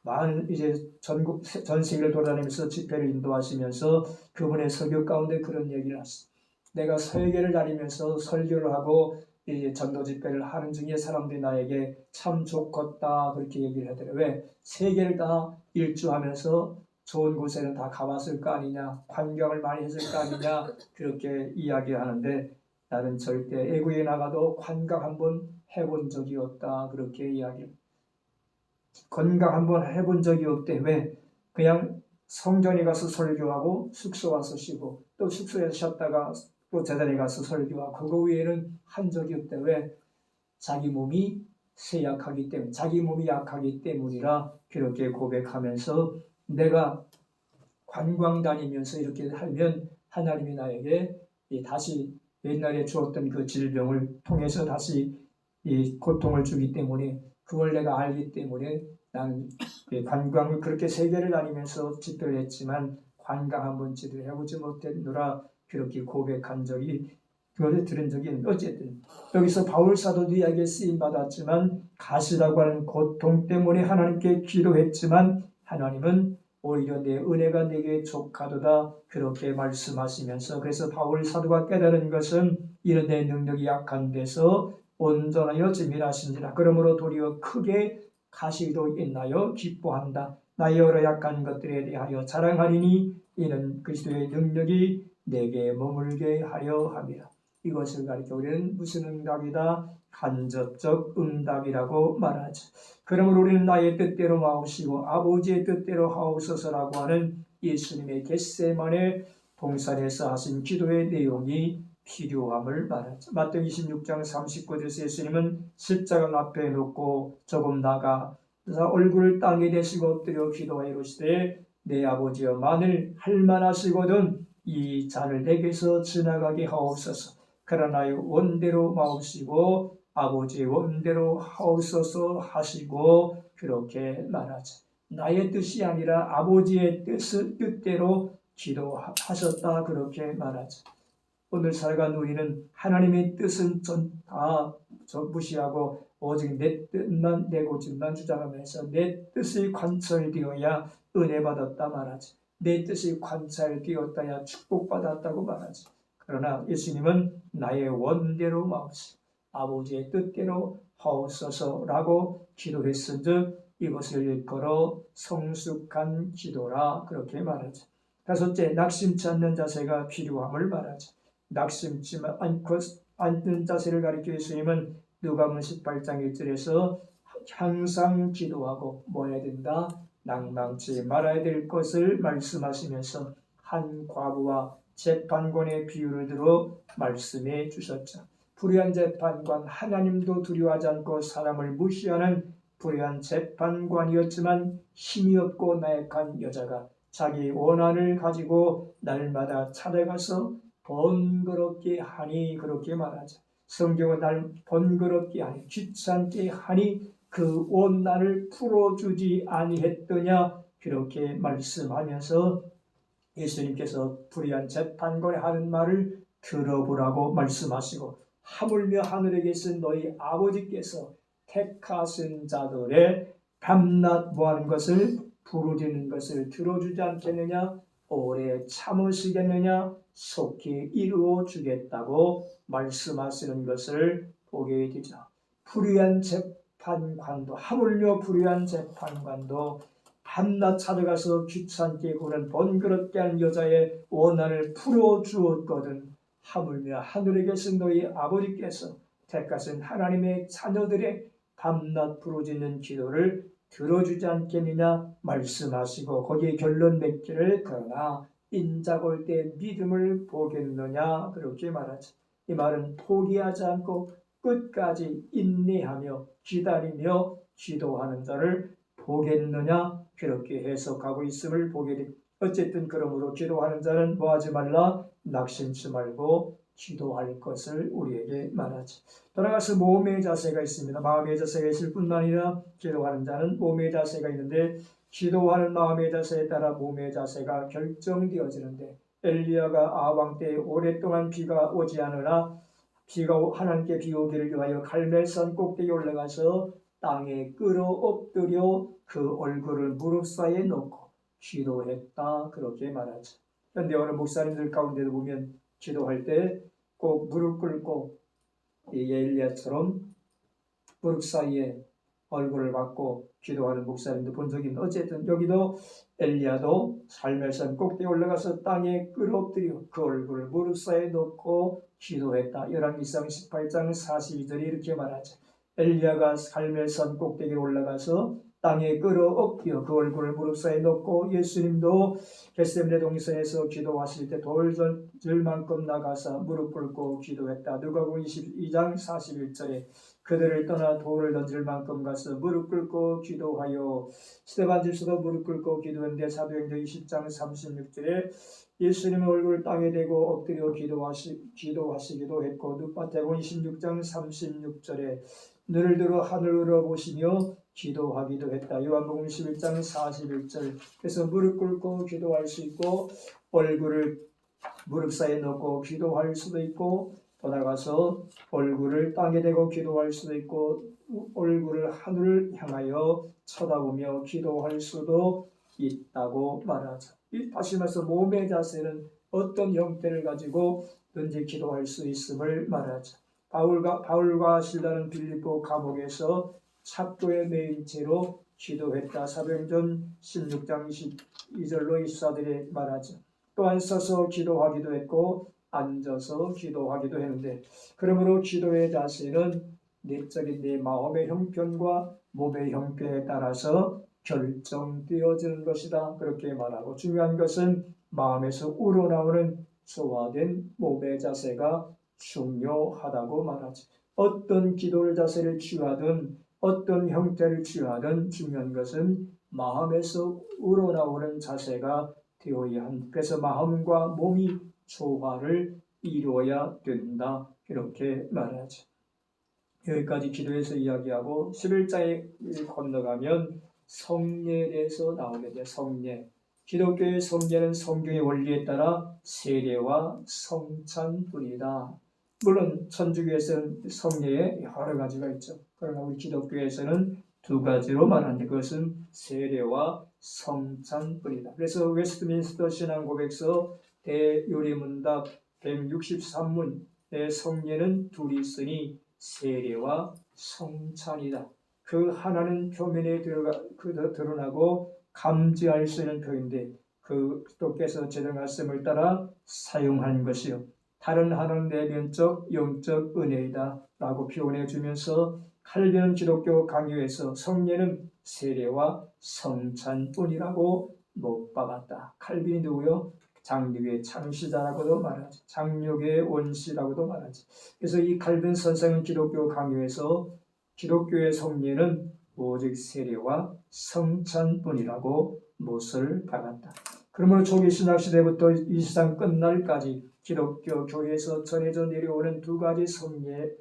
많은 이제 전 세계를 돌아다니면서 집회를 인도하시면서 그분의 설교 가운데 그런 얘기를 하셨어요. 내가 세계를 다니면서 설교를 하고 이제 전도 집회를 하는 중에 사람들이 나에게 참 좋겠다 그렇게 얘기를 하더라고요. 왜? 세계를 다 일주하면서 좋은 곳에는 다 가봤을 거 아니냐, 관광을 많이 했을 거 아니냐 그렇게 이야기하는데 나는 절대 외국에 나가도 관광 한번 해본 적이 없다 그렇게 이야기를. 건강 한번 해본 적이 없대. 왜? 그냥 성전에 가서 설교하고 숙소 와서 쉬고 또 숙소에서 쉬었다가 또 재단에 가서 설교하고 그거 외에는 한 적이 없대. 왜? 자기 몸이 쇠약하기 때문에, 자기 몸이 약하기 때문이라 그렇게 고백하면서 내가 관광 다니면서 이렇게 하면 하나님이 나에게 다시 옛날에 주었던 그 질병을 통해서 다시 이 고통을 주기 때문에 그걸 내가 알기 때문에 나는 관광을 그렇게 세계를 다니면서 집회를 했지만 관광 한 번쯤도 해보지 못했노라 그렇게 고백한 적이 그걸 들은 적이 있는데 어쨌든 여기서 바울 사도도 이야기에 쓰임 받았지만 가시라고 하는 고통 때문에 하나님께 기도했지만 하나님은 오히려 내 은혜가 내게 족하도다 그렇게 말씀하시면서 그래서 바울 사도가 깨달은 것은 이런 내 능력이 약한 데서 온전하여 증인하신지라 그러므로 도리어 크게 가시도 있나요 기뻐한다 나의 여러 약한 것들에 대하여 자랑하리니 이는 그리스도의 능력이 내게 머물게 하려 함이라. 이것을 가리켜 우리는 무슨 응답이다? 간접적 응답이라고 말하죠. 그러므로 우리는 나의 뜻대로 마옵시고 아버지의 뜻대로 하옵소서라고 하는 예수님의 겟세마네 동산에서 하신 기도의 내용이 필요함을 말하죠. 마태복음 26장 39절에서 예수님은 십자가 앞에 놓고 조금 나가 얼굴을 땅에 대시고 엎드려 기도하여 이르시되 내 아버지여 만일 할만하시거든 이 잔을 내게서 지나가게 하옵소서. 그러나 원대로 마옵시고 아버지의 원대로 하옵소서 하시고 그렇게 말하죠. 나의 뜻이 아니라 아버지의 뜻대로 기도하셨다 그렇게 말하죠. 오늘 살아간 우리는 하나님의 뜻은 다 무시하고 오직 내 뜻만 내 고집만 주장하면서 내 뜻이 관철되어야 은혜 받았다 말하지. 내 뜻이 관철되었다야 축복받았다고 말하지. 그러나 예수님은 나의 원대로 마옵시고 아버지의 뜻대로 하옵소서라고 기도했은즉 이것을 일컬어 성숙한 기도라 그렇게 말하죠. 다섯째, 낙심치 않는 자세가 필요함을 말하죠. 낙심치 않는 자세를 가리켜 예수님은 누가복음 18장 1절에서 항상 기도하고 뭐 해야 된다? 낭망치 말아야 될 것을 말씀하시면서 한 과부와 재판관의 비유를 들어 말씀해 주셨죠. 불의한 재판관, 하나님도 두려워하지 않고 사람을 무시하는 불의한 재판관이었지만 힘이 없고 나약한 여자가 자기 원한을 가지고 날마다 찾아가서 번거롭게 하니 그렇게 말하죠. 성경은 날 번거롭게 하니 귀찮게 하니 그 원난을 풀어주지 아니했더냐 그렇게 말씀하면서 예수님께서 불의한 재판관이 하는 말을 들어보라고 말씀하시고 하물며 하늘에 계신 너희 아버지께서 택하신 자들의 밤낮 뭐하는 것을 부르짖는 것을 들어주지 않겠느냐 오래 참으시겠느냐 속히 이루어 주겠다고 말씀하시는 것을 보게 되죠. 불의한 재판관도 하물며 불의한 재판관도 밤낮 찾아가서 귀찮게 구는 번거롭게 한 여자의 원한을 풀어주었거든 하물며 하늘에 계신 너희 아버지께서 택하신 하나님의 자녀들의 밤낮 부르짖는 기도를 들어주지 않겠느냐 말씀하시고 거기에 결론 맺기를 그러나 인자가 올 때 믿음을 보겠느냐 그렇게 말하죠. 이 말은 포기하지 않고 끝까지 인내하며 기다리며 기도하는 자를 보겠느냐 그렇게 해석하고 있음을 보게 됩니다. 어쨌든 그러므로 기도하는 자는 뭐하지 말라 낙심치 말고 기도할 것을 우리에게 말하죠. 돌아가서 몸의 자세가 있습니다. 마음의 자세가 있을 뿐만 아니라 기도하는 자는 몸의 자세가 있는데 기도하는 마음의 자세에 따라 몸의 자세가 결정되어지는데 엘리야가 아왕 때 오랫동안 비가 오지 않으나 비가 하나님께 비 오기를 위하여 갈멜산 꼭대기에 올라가서 땅에 끌어 엎드려 그 얼굴을 무릎 사이에 놓고 기도했다 그렇게 말하죠. 그런데 어느 목사님들 가운데도 보면 기도할 때 꼭 무릎 꿇고 엘리야처럼 무릎 사이에 얼굴을 받고 기도하는 목사님도 본 적이 있는데 어쨌든 여기도 엘리야도 갈멜산 꼭대기에 올라가서 땅에 끌어 엎드려 그 얼굴을 무릎 사이에 놓고 기도했다. 열왕기상 18장 42절이 이렇게 말하죠. 엘리야가 갈멜산 꼭대기에 올라가서 땅에 끌어엎겨 그 얼굴을 무릎 사이에 놓고 예수님도 겟세마네 동산에서 기도하실 때 돌들만큼 나가서 무릎 꿇고 기도했다. 누가복음 22장 41절에 그들을 떠나 돌을 던질 만큼 가서 무릎 꿇고 기도하여 스데반 집사도 무릎 꿇고 기도했는데 사도행전 20장 36절에 예수님의 얼굴을 땅에 대고 엎드려 기도하시기도 했고 누가복음 26장 36절에 눈을 들어 하늘으로 보시며 기도하기도 했다. 요한복음 11장 41절. 그래서 무릎 꿇고 기도할 수 있고 얼굴을 무릎 사이에 넣고 기도할 수도 있고 더 나가서 얼굴을 땅에 대고 기도할 수도 있고 얼굴을 하늘을 향하여 쳐다보며 기도할 수도 있다고 말하죠. 다시 말해서 몸의 자세는 어떤 형태를 가지고든지 기도할 수 있음을 말하죠. 바울과 실라는 빌립보 감옥에서 찹도에 매인 채로 기도했다. 사도행전 16장 22절로 24절에 말하죠. 또한 서서 기도하기도 했고 앉아서 기도하기도 했는데 그러므로 기도의 자세는 내적인 내 마음의 형편과 몸의 형편에 따라서 결정되어지는 것이다. 그렇게 말하고 중요한 것은 마음에서 우러나오는 소화된 몸의 자세가 중요하다고 말하지. 어떤 기도를 자세를 취하든 어떤 형태를 취하든 중요한 것은 마음에서 우러나오는 자세가 되어야 한다. 그래서 마음과 몸이 조화를 이루어야 된다. 이렇게 말하죠. 여기까지 기도에서 이야기하고 11장에 건너가면 성례에 대해서 나오게 돼요. 성례. 기독교의 성례는 성경의 원리에 따라 세례와 성찬뿐이다. 물론 천주교에서는 성례에 여러 가지가 있죠. 그러나 우리 기독교에서는 두 가지로 말하는데 그것은 세례와 성찬뿐이다. 그래서 웨스트민스터 신앙고백서 대요리문답 163문의 성례는 둘이 있으니 세례와 성찬이다. 그 하나는 표면에 드러나고 감지할 수 있는 표현인데 그리스도께서 제정 말씀을 따라 사용한 것이요. 다른 하나는 내면적 영적 은혜이다 라고 표현해 주면서 칼빈은 기독교 강요에서 성례는 세례와 성찬뿐이라고 못 박았다. 칼빈이 누구요? 장육의 창시자라고도 말하지. 장육의 원시라고도 말하지. 그래서 이 칼빈 선생은 기독교 강요에서 기독교의 성례는 오직 세례와 성찬뿐이라고 못을 박았다. 그러므로 초기 신약 시대부터 이 세상 끝날까지 기독교 교회에서 전해져 내려오는 두 가지 성례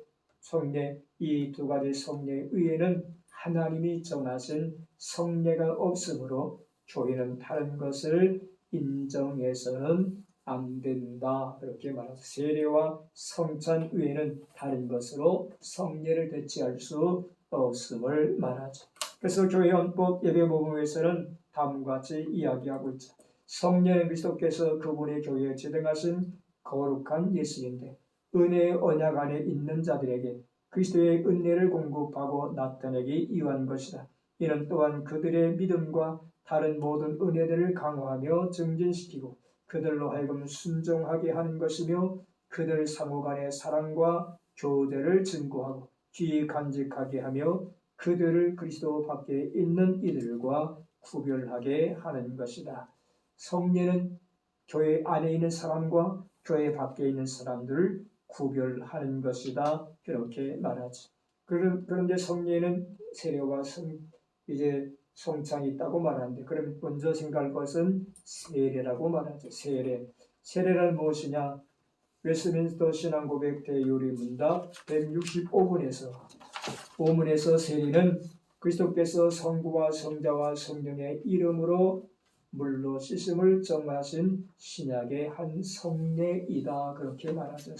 이 두 가지 성례 의에는 하나님이 정하신 성례가 없으므로 교회는 다른 것을 인정해서는 안 된다. 그렇게 말하죠. 세례와 성찬 외에는 다른 것으로 성례를 대체할 수 없음을 말하죠. 그래서 교회 헌법 예배모금에서는 다음과 같이 이야기하고 있죠. 성례는 그리스도께서 그분의 교회에 제정하신 거룩한 예식인데 은혜의 언약 안에 있는 자들에게 그리스도의 은혜를 공급하고 나타내기 위한 것이다. 이는 또한 그들의 믿음과 다른 모든 은혜들을 강화하며 증진시키고 그들로 하여금 순종하게 하는 것이며 그들 상호 간의 사랑과 교제를 증거하고 귀히 간직하게 하며 그들을 그리스도 밖에 있는 이들과 구별하게 하는 것이다. 성례는 교회 안에 있는 사람과 교회 밖에 있는 사람들을 구별하는 것이다. 그렇게 말하지. 그런데 성례는 세례와 성찬이 있다고 말하는데 그럼 먼저 생각할 것은 세례라고 말하죠. 세례란 무엇이냐? 웨스민스터 신앙고백 대요리문답 165문에서 세례는 그리스도께서 성부와 성자와 성령의 이름으로 물로 씻음을 정하신 신약의 한 성례이다. 그렇게 말하죠.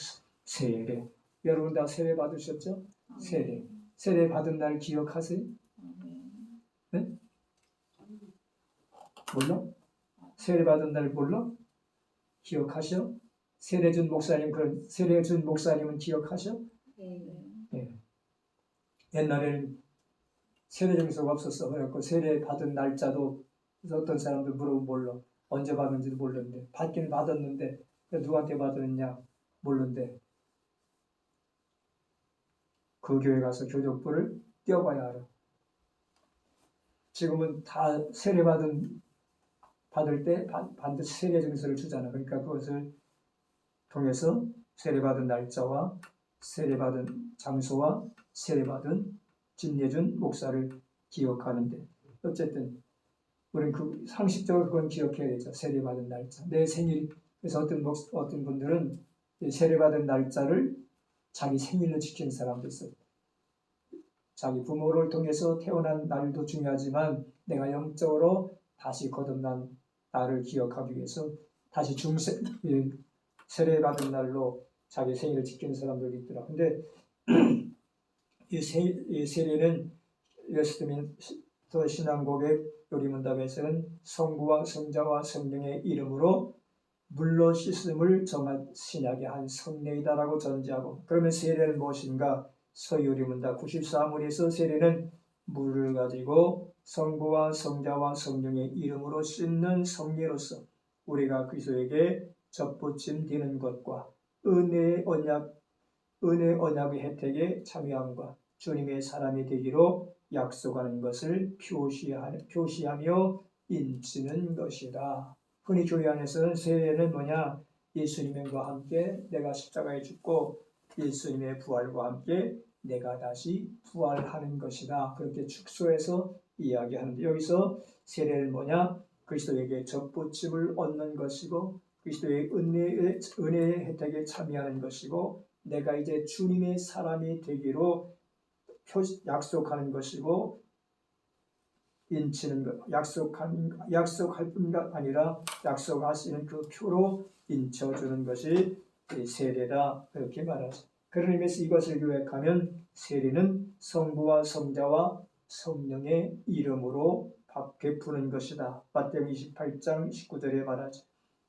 세례. 여러분 다 세례 받으셨죠? 세례. 세례 받은 날 기억하세요? 네? 몰라? 세례 받은 날 몰라? 기억하셔? 세례 준 목사님은 기억하셔? 네. 옛날에는 세례 증서가 없었어. 그래갖고 세례 받은 날짜도 어떤 사람들 물어보면 몰라. 언제 받은지도 모르는데 받긴 받았는데 누구한테 받았느냐 모르는데 그 교회 가서 교족부를 떼어봐야 알아. 지금은 다 받을 때 반드시 세례 증서를 주잖아. 그러니까 그것을 통해서 세례받은 날짜와 세례받은 장소와 세례받은 진예준 목사를 기억하는데, 어쨌든 우리는 그 상식적으로 그건 기억해야 되죠. 세례받은 날짜, 내 생일. 그래서 어떤 분들은 이 세례받은 날짜를 자기 생일로 지키는 사람도 있어요. 자기 부모를 통해서 태어난 날도 중요하지만 내가 영적으로 다시 거듭난 날을 기억하기 위해서 다시 세례받은 날로 자기 생일을 지키는 사람들이 있더라. 근데 이 세례는 예수님의 신앙 고백 요리문답에서는 성부와 성자와 성령의 이름으로 물로 씻음을 정한 신약의 한 성례이다라고 전제하고, 그러면 세례는 무엇인가? 서요리문답 94문에서 세례는 물을 가지고 성부와 성자와 성령의 이름으로 씻는 성례로서 우리가 그리스도에게 접붙임 되는 것과 은혜의 언약의 혜택에 참여함과 주님의 사람이 되기로 약속하는 것을 표시하며 인치는 것이다. 흔히 교회 안에서는 세례는 뭐냐? 예수님과 함께 내가 십자가에 죽고 예수님의 부활과 함께 내가 다시 부활하는 것이다. 그렇게 축소해서 이야기하는데, 여기서 세례는 뭐냐? 그리스도에게 접붙임을 얻는 것이고 그리스도의 은혜의 혜택에 참여하는 것이고 내가 이제 주님의 사람이 되기로 약속하는 것이고, 인치는 것, 약속할 뿐만 아니라 약속하시는 그 표로 인쳐주는 것이 세례다, 그렇게 말하죠. 그런 의미에서 이것을 요약하면 세례는 성부와 성자와 성령의 이름으로 베푸는 것이다. 마태복음 28장 19절에 말하죠.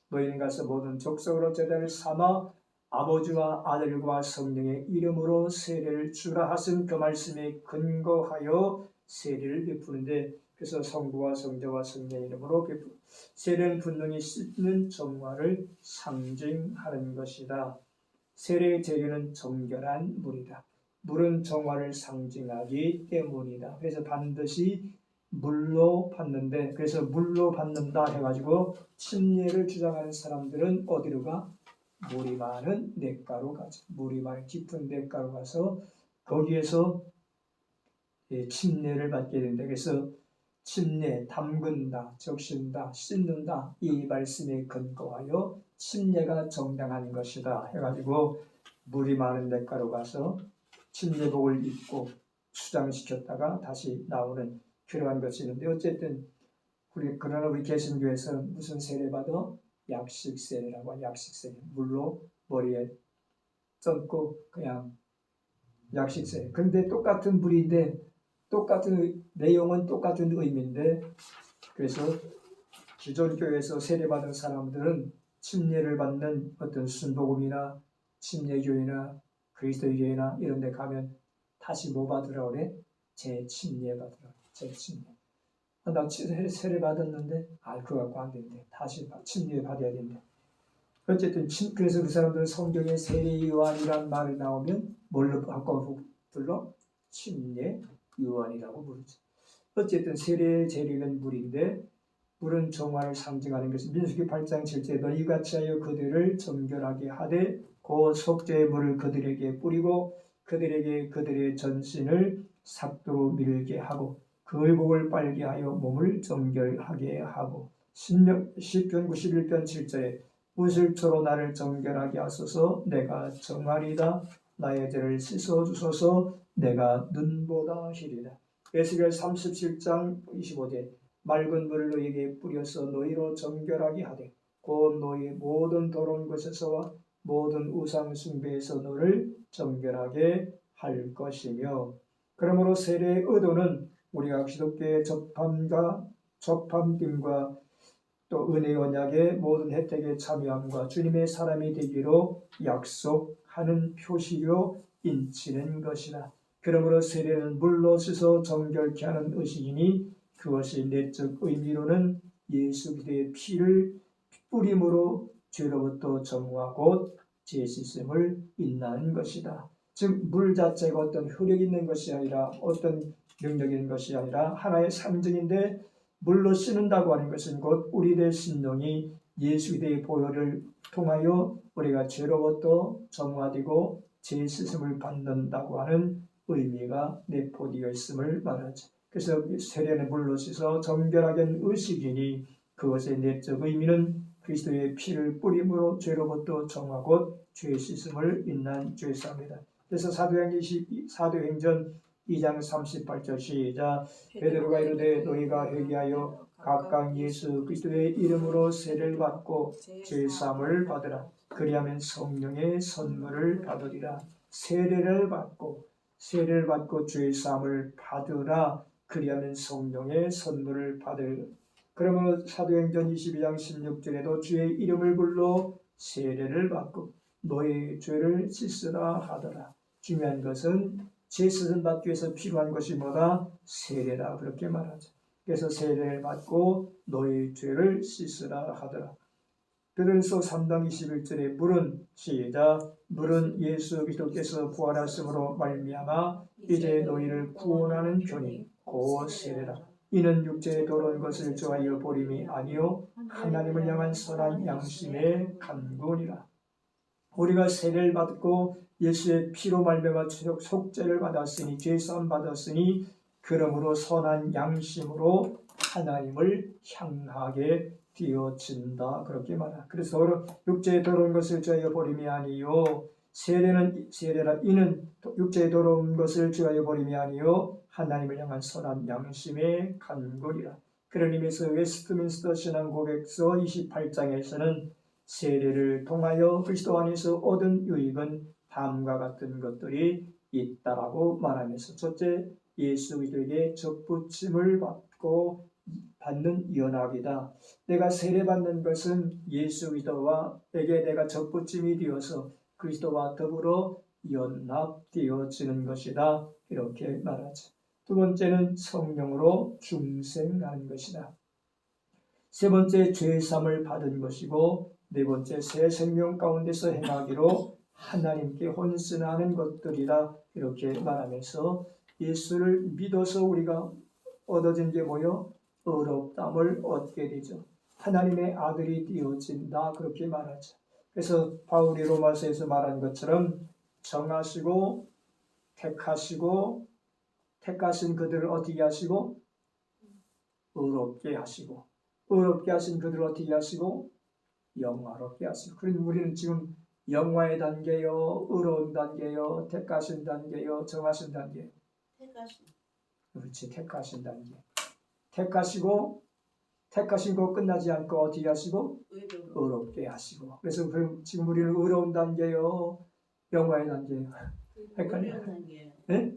너희는 가서 모든 족속으로 제자를 삼아 아버지와 아들과 성령의 이름으로 세례를 주라 하신 그 말씀에 근거하여 세례를 베푸는데, 그래서 성부와 성자와 성령의 이름으로 세례는 분명히 씻는 정화를 상징하는 것이다. 세례의 재료는 정결한 물이다. 물은 정화를 상징하기 때문이다. 그래서 반드시 물로 받는데, 그래서 물로 받는다 해가지고 침례를 주장하는 사람들은 어디로 가? 물이 많은 냇가로 가죠. 물이 많은 깊은 냇가로 가서 거기에서 침례를 받게 된다. 그래서 침례, 담근다, 적신다, 씻는다, 이 말씀에 근거하여 침례가 정당한 것이다 해가지고 물이 많은 냇가로 가서 침례복을 입고 수장시켰다가 다시 나오는 그러한 것이 있는데, 어쨌든 그러나 우리 개신교에서는 무슨 세례 받아? 약식세례라고 하죠. 약식세례. 물로 머리에 젓고 그냥 약식세례. 근데 똑같은 물인데 똑같은 내용은 똑같은 의미인데, 그래서 기존 교회에서 세례받은 사람들은 침례를 받는 어떤 순복음이나 침례교회나 그리스도의 교회나 이런 데 가면 다시 뭐 받으라 그래? 재침례 받으라. 재침례. 나 세례 받았는데 그거 갖고 안 된대. 다시 침례 받아야 된대. 어쨌든 그래서 그 사람들은 성경에 세례 요한이란 말이 나오면 뭘로 바꿔 불러? 침례 요한이라고 부르죠. 어쨌든 세례의 재료는 물인데, 물은 정화를 상징하는 것은 민수기 8장 7절에 너희 같이 하여 그들을 정결하게 하되 그 속죄의 물을 그들에게 뿌리고 그들에게 그들의 전신을 삭도로 밀게 하고 그 의복을 빨게 하여 몸을 정결하게 하고, 시편 91편 7절에 우슬초로 나를 정결하게 하소서 내가 정하리다 나의 죄를 씻어주소서 내가 눈보다 희리다. 에스겔 37장 25절 맑은 물을 너희에게 뿌려서 너희로 정결하게 하되 곧 너희 모든 더러운 것에서와 모든 우상 숭배에서 너를 정결하게 할 것이며, 그러므로 세례의 의도는 우리가 기독교의 접함됨과 또 은혜의 언약의 모든 혜택에 참여함과 주님의 사람이 되기로 약속하는 표시로 인치는 것이다. 그러므로 세례는 물로 씻어 정결케 하는 의식이니 그것이 내적 의미로는 예수 그리스도의 피를 뿌림으로 죄로부터 정화 곧 죄 씻음을 인하는 것이다. 즉 물 자체가 어떤 효력 있는 것이 아니라 어떤 능력인 것이 아니라 하나의 상징인데 물로 씻는다고 하는 것은 곧 우리의 심령이 예수 그리스도의 보혈을 통하여 우리가 죄로부터 정화되고 죄 씻음을 받는다고 하는 의미가 내포되어 있음을 말하죠. 그래서 세례는 물로 씻어 정결하게 한 의식이니 그것의 내적 의미는 그리스도의 피를 뿌림으로 죄로부터 정화 곧 죄 씻음을 인한 죄사입니다. 그래서 사도행전 2장 38절 시작. 베드로가 이르되 너희가 회개하여 각각 예수 그리스도의 이름으로 세례를 받고 죄사함을 받으라. 그리하면 성령의 선물을 받으리라. 세례를 받고 죄사함을 받으라. 그리하면 성령의 선물을 받을. 그러면 사도행전 22장 16절에도 주의 이름을 불러 세례를 받고 너의 죄를 씻으라 하더라. 중요한 것은 죄 씻음 받기 위해서 필요한 것이 뭐다? 세례라 그렇게 말하죠. 그래서 세례를 받고 너의 죄를 씻으라 하더라. 베드로전서 3장 21절에 물은 시작. 물은 예수 그리스도께서 부활하심으로 말미암아 이제 너희를 구원하는 편이 곧 세례라. 이는 육체에 더러운 것을 좋아하여 버림이 아니요 하나님을 향한 선한 양심의 간구니라. 우리가 세례를 받고 예수의 피로 말미암아 속죄를 받았으니 죄사함 받았으니 그러므로 선한 양심으로 하나님을 향하게 되어진다 그렇게 말하라. 그래서 육체에 더러운 것을 죄하여 버림이 아니요 세례라 이는 육체에 더러운 것을 죄하여 버림이 아니요 하나님을 향한 선한 양심의 간구리라. 그런 의미에서 웨스트민스터 신앙 고백서 28장에서는 세례를 통하여 그리스도 안에서 얻은 유익은 다음과 같은 것들이 있다라고 말하면서 첫째, 예수 그리스도에게 접붙임을 받는 연합이다. 내가 세례받는 것은 예수 그리스도와에게 내가 접붙임이 되어서 그리스도와 더불어 연합되어지는 것이다. 이렇게 말하죠. 두 번째는 성령으로 중생하는 것이다. 세 번째 죄사함을 받은 것이고 네 번째 새 생명 가운데서 행하기로 하나님께 헌신하는 것들이다. 이렇게 말하면서 예수를 믿어서 우리가 얻어진 게 뭐요? 의롭다함을 얻게 되죠. 하나님의 아들이 되어진다. 그렇게 말하죠. 그래서 바울이 로마서에서 말한 것처럼 정하시고 택하신 그들을 어떻게 하시고 의롭게 하시고 의롭게 하신 그들을 어떻게 하시고 영화롭게 하시고. 그러니 우리는 지금 영화의 단계요, 의로운 단계요, 택하신 단계요, 정하신 단계. 그렇지, 택하신 단계. 택하신 거 끝나지 않고 어떻게 하시고 의롭게 하시고. 그래서 지금 우리는 의로운 단계요, 영화의 단계요. 헷갈려요. 네?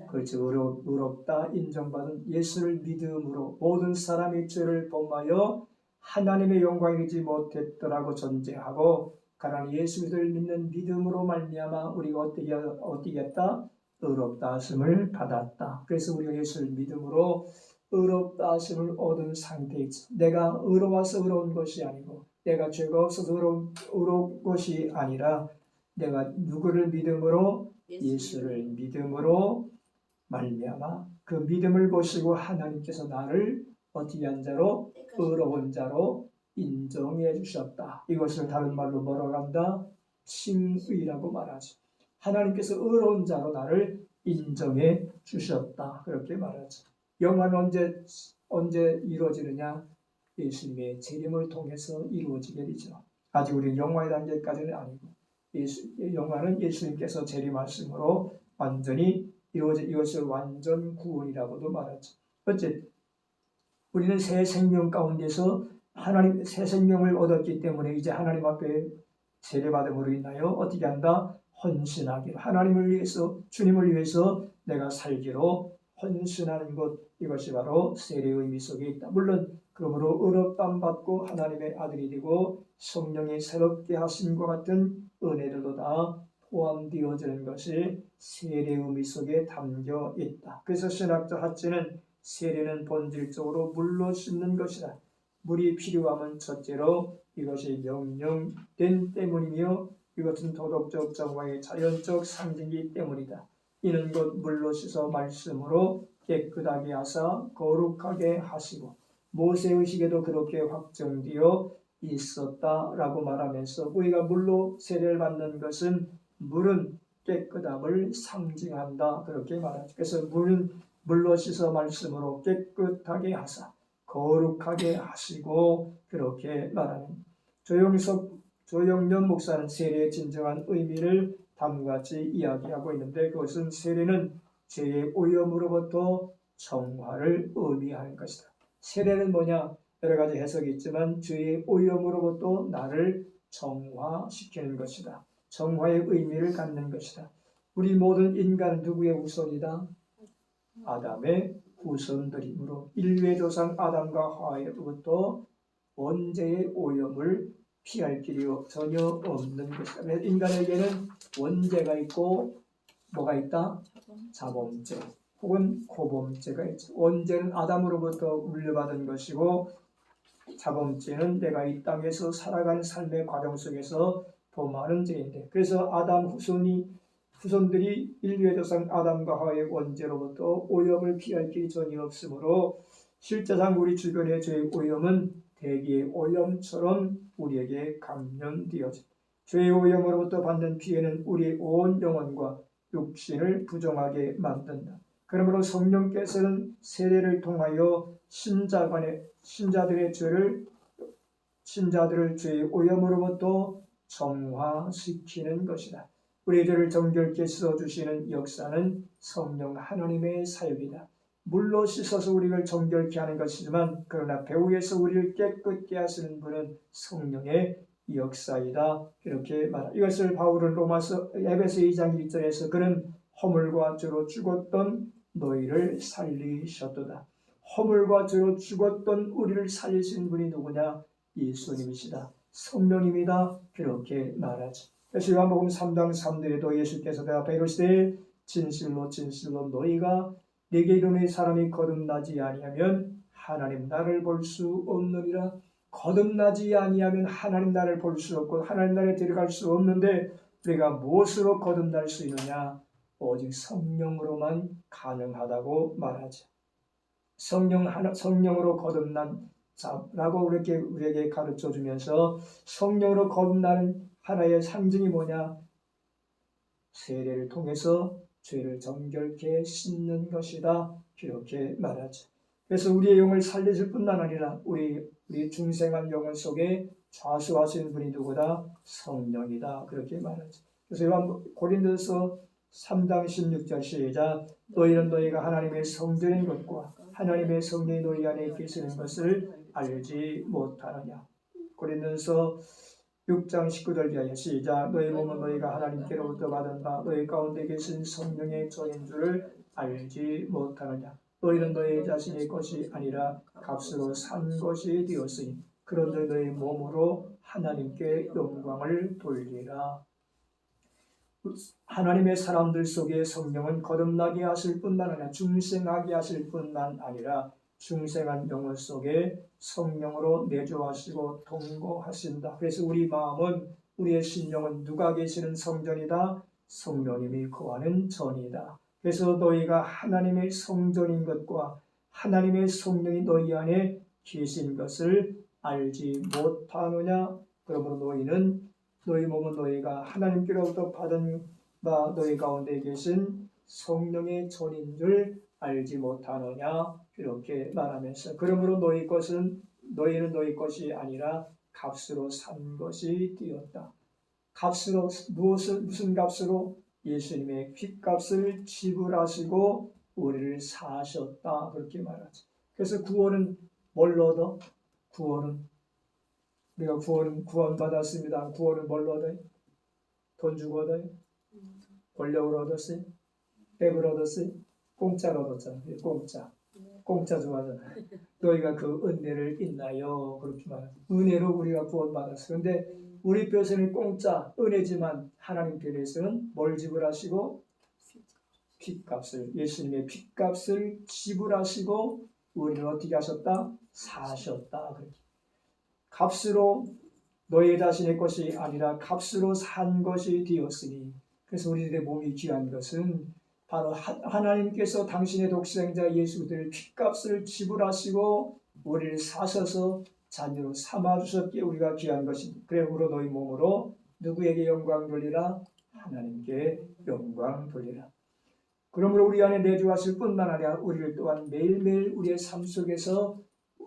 그렇죠. 의롭다 인정받은 예수를 믿음으로 모든 사람의 죄를 범하여 하나님의 영광에 이르지 못했더라고 전제하고 가난 예수 그리스도를 믿는 믿음으로 말미암아 우리가 어떻게 했다? 의롭다 하심을 받았다. 그래서 우리가 예수를 믿음으로 의롭다 하심을 얻은 상태이지. 내가 의로워서 의로운 것이 아니고 내가 죄가 없어서 의로운 것이 아니라 내가 누구를 믿음으로 예수를 믿음으로 말미암아 그 믿음을 보시고 하나님께서 나를 어떻게 한 자로 의로운 자로 인정해 주셨다. 이것을 다른 말로 뭐라고 한다? 칭의라고 말하죠. 하나님께서 의로운 자로 나를 인정해 주셨다. 그렇게 말하죠. 영화는 언제 이루어지느냐? 예수님의 재림을 통해서 이루어지게 되죠. 아직 우리 영화의 단계까지는 아니고 영화는 예수님께서 재림하심으로 완전히 이것을 완전 구원이라고도 말하죠. 어쨌든 우리는 새 생명 가운데서 하나님 새 생명을 얻었기 때문에 이제 하나님 앞에 세례받음으로 인하여 어떻게 한다? 헌신하기로 하나님을 위해서 주님을 위해서 내가 살기로 헌신하는 것 이것이 바로 세례의 의미 속에 있다. 물론 그러므로 의롭다함 받고 하나님의 아들이 되고 성령이 새롭게 하심과 같은 은혜들도 다 포함되어지는 것이 세례의 의미 속에 담겨 있다. 그래서 신학자 하치는 세례는 본질적으로 물로 씻는 것이다. 물이 필요함은 첫째로 이것이 명령된 때문이며 이것은 도덕적 정화의 자연적 상징이기 때문이다. 이는 곧 물로 씻어 말씀으로 깨끗하게 하사 거룩하게 하시고 모세의식에도 그렇게 확정되어 있었다라고 말하면서 우리가 물로 세례를 받는 것은 물은 깨끗함을 상징한다 그렇게 말하죠. 그래서 물은 물로 씻어 말씀으로 깨끗하게 하사 거룩하게 하시고 그렇게 말하는 조영년 목사는 세례의 진정한 의미를 다음과 같이 이야기하고 있는데 그것은 세례는 죄의 오염으로부터 정화를 의미하는 것이다. 세례는 뭐냐? 여러 가지 해석이 있지만 죄의 오염으로부터 나를 정화시키는 것이다. 정화의 의미를 갖는 것이다. 우리 모든 인간은 누구의 후손이다? 아담의 후손들이므로 인류의 조상 아담과 하와로부터 원죄의 오염을 피할 길이 전혀 없는 것이다. 인간에게는 원죄가 있고 뭐가 있다? 자범죄 혹은 고범죄가 있죠. 원죄는 아담으로부터 물려받은 것이고 자범죄는 내가 이 땅에서 살아가는 삶의 과정 속에서 범하는 죄인데 그래서 아담 후손들이 인류의 조상 아담과 하와의 원죄로부터 오염을 피할 길이 전혀 없으므로 실제상 우리 주변의 죄의 오염은 대기의 오염처럼 우리에게 감염되어져 죄의 오염으로부터 받는 피해는 우리의 온 영혼과 육신을 부정하게 만든다. 그러므로 성령께서는 세례를 통하여 신자들의 신자들을 죄의 오염으로부터 정화시키는 것이다. 우리 죄를 정결케 씻어주시는 역사는 성령 하나님의 사역이다. 물로 씻어서 우리를 정결케 하는 것이지만 그러나 배후에서 우리를 깨끗게 하시는 분은 성령의 역사이다. 이렇게 말합니다. 이것을 바울은 에베소 2장 1절에서 그는 허물과 죄로 죽었던 너희를 살리셨도다. 허물과 죄로 죽었던 우리를 살리신 분이 누구냐? 예수님이시다. 성령님이다. 그렇게 말하죠. 그래서 요한복음 3장 3절에도 예수께서 대답하여 이르시되 진실로 진실로 너희가 내게 이르는 사람이 거듭나지 아니하면 하나님 나라를 볼 수 없느니라. 거듭나지 아니하면 하나님 나라를 볼 수 없고 하나님 나라에 들어갈 수 없는데 우리가 무엇으로 거듭날 수 있느냐? 오직 성령으로만 가능하다고 말하죠. 성령으로 거듭난 자라고 우리에게 가르쳐 주면서 성령으로 거듭나는 하나의 상징이 뭐냐? 세례를 통해서 죄를 정결케 씻는 것이다. 이렇게 말하죠. 그래서 우리의 영을 살리실 뿐만 아니라 우리 중생한 영혼 속에 좌수하시는 분이 누구다? 성령이다. 그렇게 말하죠. 그래서 고린도서 3장 16절 시작. 너희는 너희가 하나님의 성전인 것과 하나님의 성령이 너희 안에 계시는 것을 알지 못하느냐. 고린도서 6장 19절 이하에 시작. 너희 몸은 너희가 하나님께로부터 받은 바 너희 가운데 계신 성령의 전인 줄을 알지 못하느냐. 너희는 너희 자신의 것이 아니라 값으로 산 것이 되었으니 그런데 너희 몸으로 하나님께 영광을 돌리라. 하나님의 사람들 속에 성령은 거듭나게 하실 뿐만 아니라 중생하게 하실 뿐만 아니라 중생한 영혼 속에 성령으로 내주하시고 통고하신다. 그래서 우리 마음은 우리의 신령은 누가 계시는 성전이다? 성령님이 거하는 전이다. 그래서 너희가 하나님의 성전인 것과 하나님의 성령이 너희 안에 계신 것을 알지 못하느냐? 그러므로 너희 몸은 너희가 하나님께로부터 받은 바 너희 가운데 계신 성령의 전인 줄 알지 못하느냐? 이렇게 말하면서 그러므로 너희는 너희 것이 아니라 값으로 산 것이 되었다. 값으로 무슨 값으로? 예수님의 핏값을 지불하시고 우리를 사셨다. 그렇게 말하죠. 그래서 구원은 뭘 얻어? 우리가 구원받았습니다. 구원은 뭘 얻어요? 돈 주고 얻어요? 권력을 얻었어요? 백을 얻었어요? 공짜로 얻었잖아요. 공짜 좋아하잖아요. 너희가 그 은혜를 잊나요? 그렇게 말하죠. 은혜로 우리가 구원받았어요. 그런데 우리 뼈에서는 공짜 은혜지만 하나님 편에서는 뭘 지불하시고? 핏값을, 예수님의 핏값을 지불하시고 우리를 어떻게 하셨다? 사셨다. 그렇게. 값으로 너희 자신의 것이 아니라 값으로 산 것이 되었으니. 그래서 우리들의 몸이 귀한 것은 바로 하나님께서 당신의 독생자 예수 그리스도의 핏값을 지불하시고 우리를 사셔서 자녀로 삼아주셨기에 우리가 귀한 것입니다. 그래 우로 너희 몸으로 누구에게 영광 돌리라? 하나님께 영광 돌리라. 그러므로 우리 안에 내주하실 뿐만 아니라 우리를 또한 매일매일 우리의 삶 속에서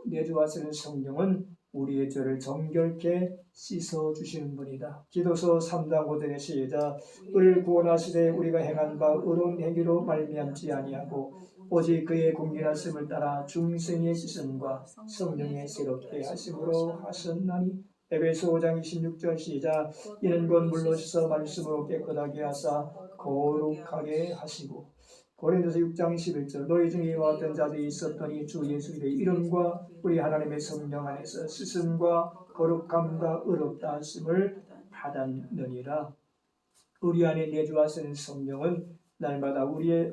내주하시는 성령은 우리의 죄를 정결케 씻어주시는 분이다. 기도서 3장 5절의 시작. 우리를 구원하시되 우리가 행한 바 의로운 행위로 말미암지 아니하고 오직 그의 공의하심을 따라 중생의 씻음과 성령의 새롭게 하심으로 하셨나니. 에베소 5장 26절 시작. 이는 곧 물로 씻어 말씀으로 깨끗하게 하사 거룩하게 하시고. 고린도서 6장 11절. 너희 중에 이와 같은 자들이 있었더니 주 예수의 이름과 우리 하나님의 성령 안에서 씻음과 거룩함과 의롭다 하심을 받았느니라. 우리 안에 내주하시는 성령은 날마다 우리의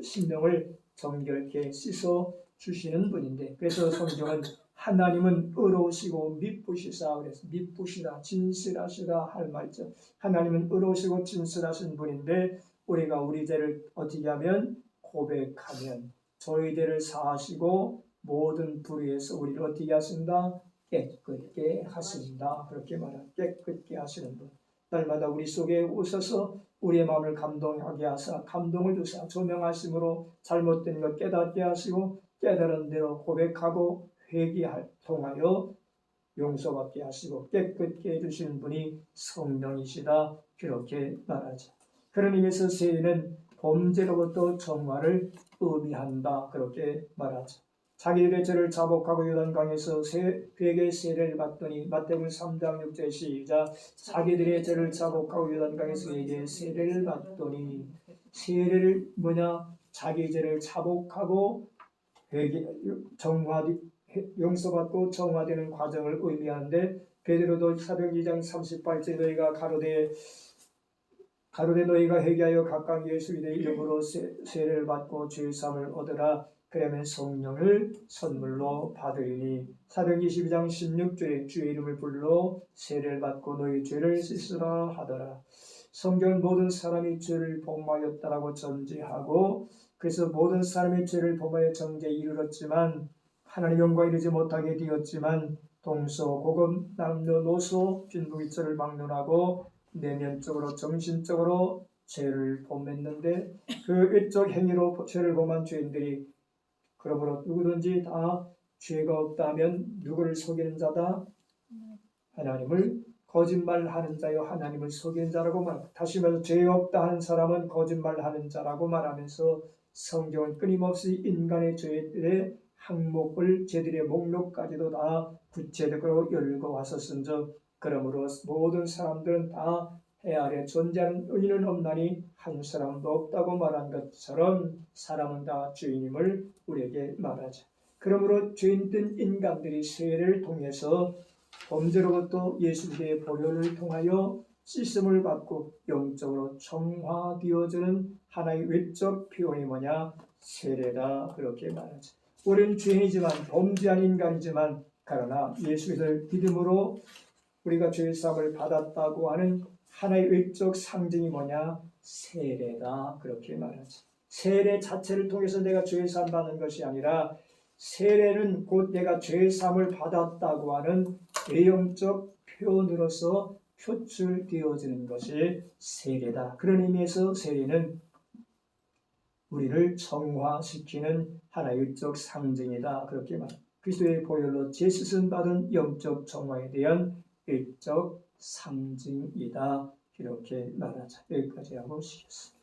심령을 정결케 씻어 주시는 분인데, 그래서 성경은 하나님은 의로우시고 미쁘시사 그래서 미쁘시다 진실하시다 할 말이죠. 하나님은 의로우시고 진실하신 분인데 우리가 우리 죄를 어떻게 하면 고백하면 저희 죄를 사하시고 모든 불의에서 우리를 어떻게 하신다? 깨끗게 하신다. 그렇게 말합니다. 깨끗게 하시는 분. 날마다 우리 속에 오셔서 우리의 마음을 감동하게 하사 감동을 주사 조명하심으로 잘못된 것 깨닫게 하시고 깨달은 대로 고백하고 회개할 통하여 용서받게 하시고 깨끗게 해주시는 분이 성령이시다. 그렇게 말하죠. 그런 의미에서 세례는 범죄로부터 정화를 의미한다. 그렇게 말하죠. 자기들의 죄를 자복하고 요단강에서 회개 세례를 받더니 마태복음 3장 6절 시작. 자기들의 죄를 자복하고 요단강에서 회개 세례를 받더니 세례를 뭐냐? 자기 죄를 자복하고 회개 용서받고 정화되는 과정을 의미하는데 베드로도 사도행 2장 38절 너희가 가로되 너희가 회개하여 각각 예수 그리스도의 이름으로 세례를 받고 죄 사함을 얻으라. 그러면 성령을 선물로 받으리니. 사도행 22장 16절에 주의 이름을 불러 세례를 받고 너희 죄를 씻으라 하더라. 성경은 모든 사람이 죄를 범하였다라고 전제하고 그래서 모든 사람이 죄를 범하여 정죄에 이르렀지만 하나님 영광에 이르지 못하게 되었지만 동서고금 남녀노소 빈부귀천을 막론하고 내면적으로 정신적으로 죄를 범했는데 그 외적 행위로 죄를 범한 죄인들이 그러므로 누구든지 다 죄가 없다면 누구를 속이는 자다? 하나님을 거짓말하는 자요 하나님을 속이는 자라고 말합니다. 다시 말해서 죄 없다 하는 사람은 거짓말하는 자라고 말하면서 성경은 끊임없이 인간의 죄들의 항목을 죄들의 목록까지도 다 구체적으로 열거하셨은즉 그러므로 모든 사람들은 다 해 아래 존재하는 의인은 없나니 한 사람도 없다고 말한 것처럼 사람은 다 죄인임을 우리에게 말하죠. 그러므로 죄인된 인간들이 세례를 통해서 범죄로부터 예수님의 보혈을 통하여 씻음을 받고 영적으로 정화되어지는 하나의 외적 표현이 뭐냐? 세례다. 그렇게 말하죠. 우리는 죄인이지만 범죄한 인간이지만 그러나 예수를 믿음으로 우리가 죄 사함을 받았다고 하는 하나의 외적 상징이 뭐냐? 세례다. 그렇게 말하죠. 세례 자체를 통해서 내가 죄 사함 받는 것이 아니라 세례는 곧 내가 죄 사함을 받았다고 하는 외형적 표현으로서 표출되어지는 것이 세례다. 그런 의미에서 세례는 우리를 정화시키는 하나의 외적 상징이다. 그렇게 말합니다. 그리스도의 보혈로 재씻음 받은 영적 정화에 대한 외적 상징이다. 이렇게 말하자. 여기까지 하고 쉬겠습니다.